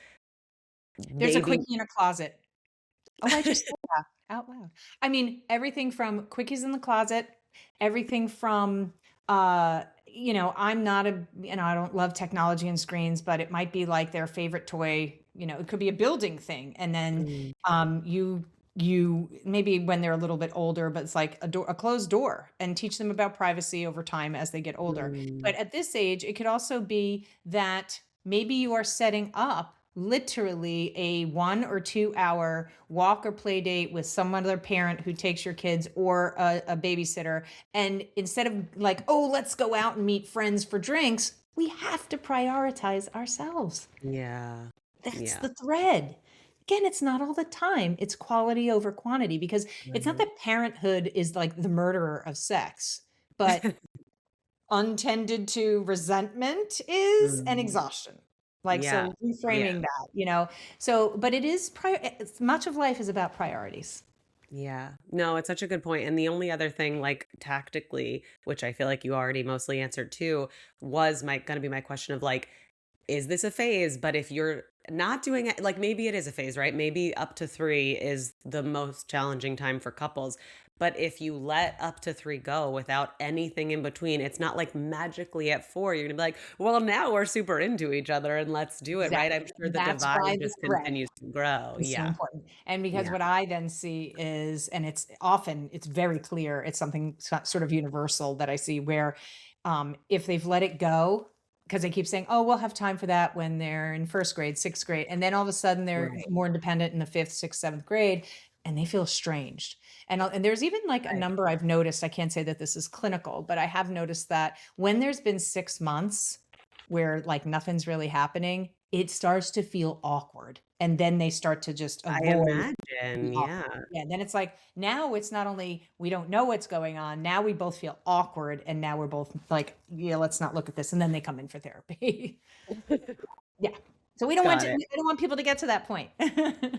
There's a maybe quickie in a closet. Oh, I just said that out loud. I mean, everything from quickies in the closet, everything from, I'm not I don't love technology and screens, but it might be like their favorite toy. It could be a building thing. And then Mm, you maybe when they're a little bit older, but it's like a closed door, and teach them about privacy over time as they get older. mm, But at this age, it could also be that maybe you are setting up literally a 1 or 2 hour walk or play date with some other parent who takes your kids, or a babysitter. And instead of like, oh, let's go out and meet friends for drinks, we have to prioritize ourselves. yeah, That's yeah, the thread. Again, it's not all the time. It's quality over quantity because it's not Right. that parenthood is like the murderer of sex, but untended to resentment is an Mm, exhaustion. Like, yeah. so Yeah. reframing that, so, but it is much of life is about priorities. Yeah. No, it's such a good point. And the only other thing, like tactically, which I feel like you already mostly answered too, was my gonna be my question of like, is this a phase? But if you're not doing it, like maybe it is a phase, right? Maybe up to 3 is the most challenging time for couples. But if you let up to 3 go without anything in between, it's not like magically at 4, you're gonna be like, well, now we're super into each other and let's do it, right? I'm Exactly. sure the That's why divide the just thread continues to grow. is so Yeah. important. And because Yeah. what I then see is, and it's very clear, it's something sort of universal that I see where if they've let it go, because they keep saying, oh, we'll have time for that when they're in first grade, sixth grade. And then all of a sudden they're Right. more independent in the fifth, sixth, seventh grade, and they feel estranged. And there's even like a Right. number I've noticed. I can't say that this is clinical, but I have noticed that when there's been 6 months where like nothing's really happening, it starts to feel awkward. And then they start to just I avoid the imagine, awkward. yeah. Yeah. And then it's like now it's not only we don't know what's going on, now we both feel awkward. And now we're both like, yeah, let's not look at this. And then they come in for therapy. Yeah. So Got it. we don't want people to get to that point.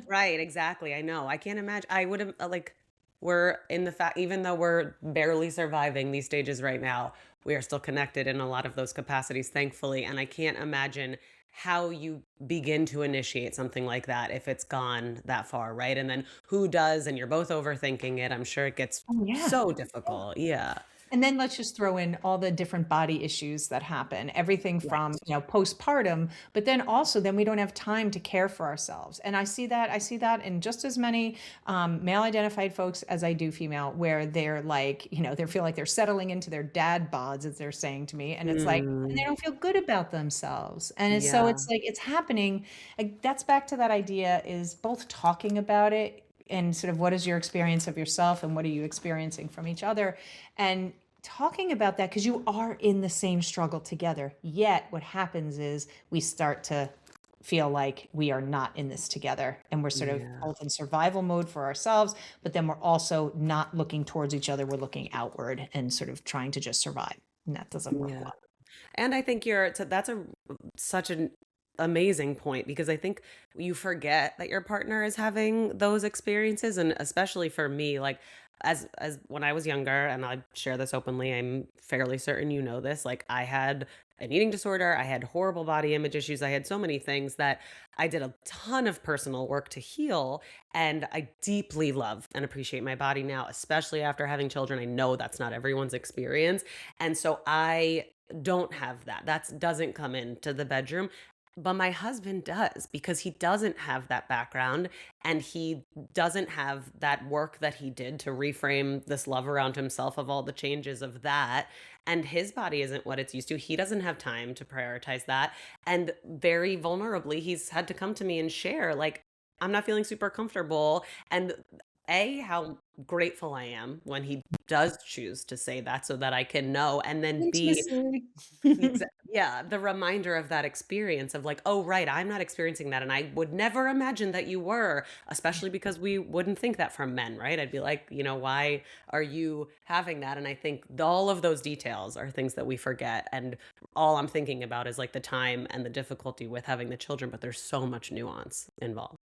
Right, exactly, I know, I can't imagine. I would've like, we're in the fact even though we're barely surviving these stages right now, we are still connected in a lot of those capacities, thankfully, and I can't imagine how you begin to initiate something like that if it's gone that far, right? And then who does, and you're both overthinking it, I'm sure it gets Oh, yeah. so difficult, yeah. And then let's just throw in all the different body issues that happen, everything from, Right. postpartum, but then also then we don't have time to care for ourselves. And I see that in just as many male identified folks as I do female, where they're like, they feel like they're settling into their dad bods, as they're saying to me. And it's like, and they Mm, don't feel good about themselves. And yeah, it's like, it's happening. Like, that's back to that idea is both talking about it and sort of what is your experience of yourself and what are you experiencing from each other, and talking about that because you are in the same struggle together. Yet what happens is we start to feel like we are not in this together, and we're sort of yeah, both in survival mode for ourselves, but then we're also not looking towards each other. We're looking outward and sort of trying to just survive. And that doesn't work yeah. well. And I think that's a such an amazing point because I think you forget that your partner is having those experiences, and especially for me, like as when I was younger, and I share this openly, I'm fairly certain you know this, like I had an eating disorder, I had horrible body image issues, I had so many things that I did a ton of personal work to heal, and I deeply love and appreciate my body now, especially after having children. I know that's not everyone's experience, and so I don't have that. That doesn't come into the bedroom. But my husband does because he doesn't have that background and he doesn't have that work that he did to reframe this love around himself of all the changes of that. And his body isn't what it's used to. He doesn't have time to prioritize that. And very vulnerably, he's had to come to me and share, like, I'm not feeling super comfortable. And A, how grateful I am when he does choose to say that so that I can know. And then B, Intimacy. yeah, the reminder of that experience of like, "Oh, right, I'm not experiencing that, and I would never imagine that you were," especially because we wouldn't think that from men, right? I'd be like, "Why are you having that?" And I think all of those details are things that we forget, and all I'm thinking about is like the time and the difficulty with having the children, but there's so much nuance involved.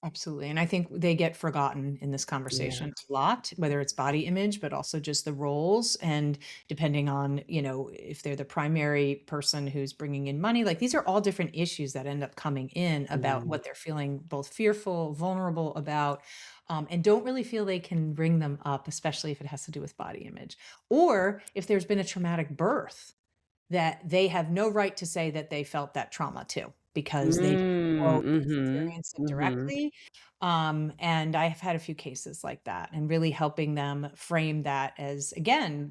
Absolutely. And I think they get forgotten in this Yeah. conversation a lot, whether it's body image, but also just the roles. And depending on, if they're the primary person who's bringing in money, like these are all different issues that end up coming in about Mm, what they're feeling both fearful, vulnerable about, and don't really feel they can bring them up, especially if it has to do with body image. Or if there's been a traumatic birth, that they have no right to say that they felt that trauma too, because they didn't mm, quote mhm, experience it mhm. directly. And I have had a few cases like that, and really helping them frame that as again,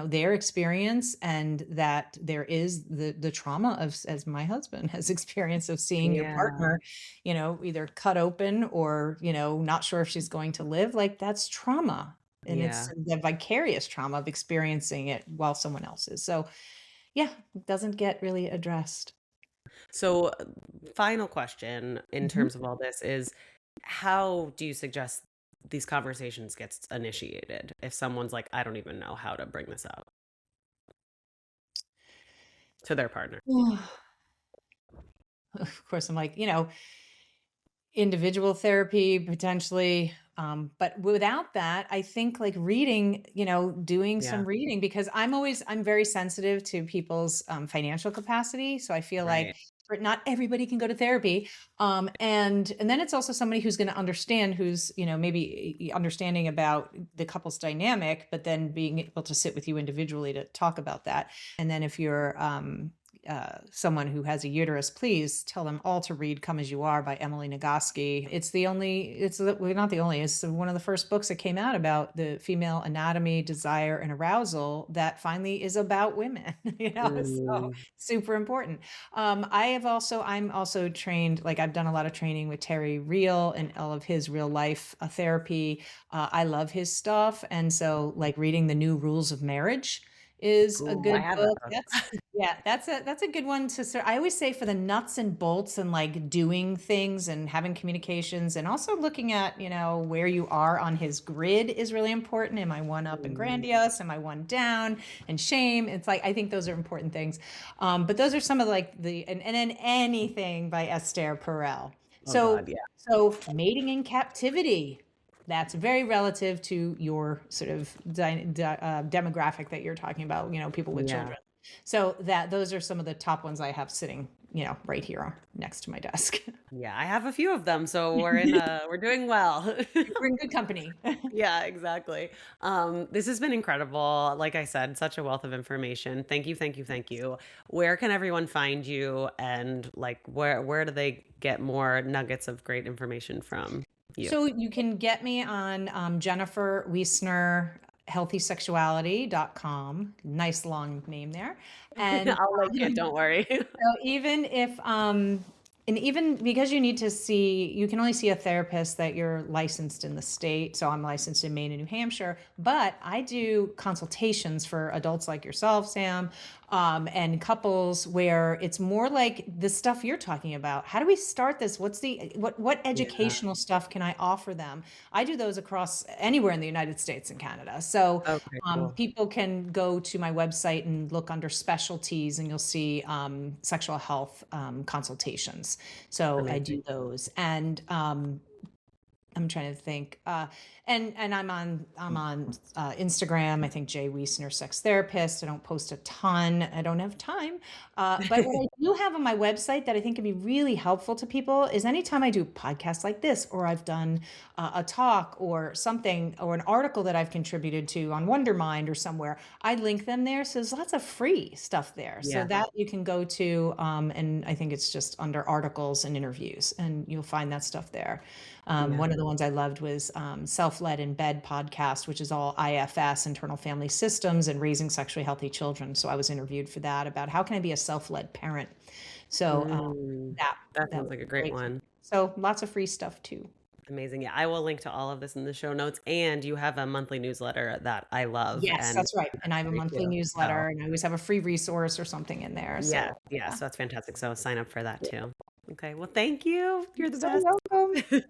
their experience, and that there is the trauma of, as my husband has experienced, of seeing your Yeah, partner, either cut open or, not sure if she's going to live. Like that's trauma. And it's yeah. the vicarious trauma of experiencing it while someone else is. So yeah, it doesn't get really addressed. So, final question in Mhm. terms of all this is how do you suggest these conversations gets initiated if someone's like, I don't even know how to bring this up to their partner? Of course, I'm like, individual therapy potentially, but without that, I think like reading, doing Yeah, some reading, because I'm very sensitive to people's financial capacity, so I feel like right. not everybody can go to therapy, and then it's also somebody who's going to understand, who's maybe understanding about the couple's dynamic, but then being able to sit with you individually to talk about that. And then if you're someone who has a uterus, please tell them all to read "Come as You Are" by Emily Nagoski. Well, not the only, it's one of the first books that came out about the female anatomy, desire, and arousal that finally is about women, so Mm, super important. I'm also trained, like I've done a lot of training with Terry Real and all of his real life therapy. I love his stuff. And so like reading The New Rules of Marriage is a ooh, I good have that book. book. That's a good one to start. I always say for the nuts and bolts and like doing things and having communications, and also looking at, where you are on his grid is really important. Am I one up and Mm, grandiose? Am I one down and shame? It's like, I think those are important things. But those are some of like and then anything by Esther Perel. oh God, So, yeah. so mating in captivity, that's very relative to your sort of demographic that you're talking about, people with Yeah. children. So those are some of the top ones I have sitting, right here next to my desk. Yeah, I have a few of them, so we're doing well. We're in good company. Yeah, exactly. This has been incredible. Like I said, such a wealth of information. Thank you, thank you, thank you. Where can everyone find you and like where do they get more nuggets of great information from you? So you can get me on Jennifer Wiessner, healthysexuality.com. Nice long name there. And I'll link it, don't worry. so even if and even because you can only see a therapist that you're licensed in the state. So I'm licensed in Maine and New Hampshire, but I do consultations for adults like yourself, Sam, and couples where it's more like the stuff you're talking about. How do we start this? What Yeah. educational stuff can I offer them? I do those across anywhere in the United States and Canada. So Okay, cool. people can go to my website and look under specialties, and you'll see sexual health consultations. So I Amazing. do those, and I'm trying to think. And I'm on Instagram. I think Jay Wiesner, sex therapist. I don't post a ton. I don't have time. But what I do have on my website that I think can be really helpful to people is anytime I do podcasts like this, or I've done a talk or something, or an article that I've contributed to on Wondermind or somewhere, I link them there. So there's lots of free stuff there. So Yeah. that you can go to, and I think it's just under articles and interviews, and you'll find that stuff there. Yeah. One of the ones I loved was Self-Led in Bed podcast, which is all IFS, internal family systems, and raising sexually healthy children. So I was interviewed for that, about how can I be a self-led parent. So Mm, that that that sounds was like a a great great one. one. So lots of free stuff too. Amazing. Yeah, I will link to all of this in the show notes. And you have a monthly newsletter that I love Yes, and that's right. And I have a free monthly too. So newsletter, and I always have a free resource or something in there. yes, So yes, yeah. so that's fantastic. So sign up for that too. Okay. Well, thank you. You're You're the so best. welcome.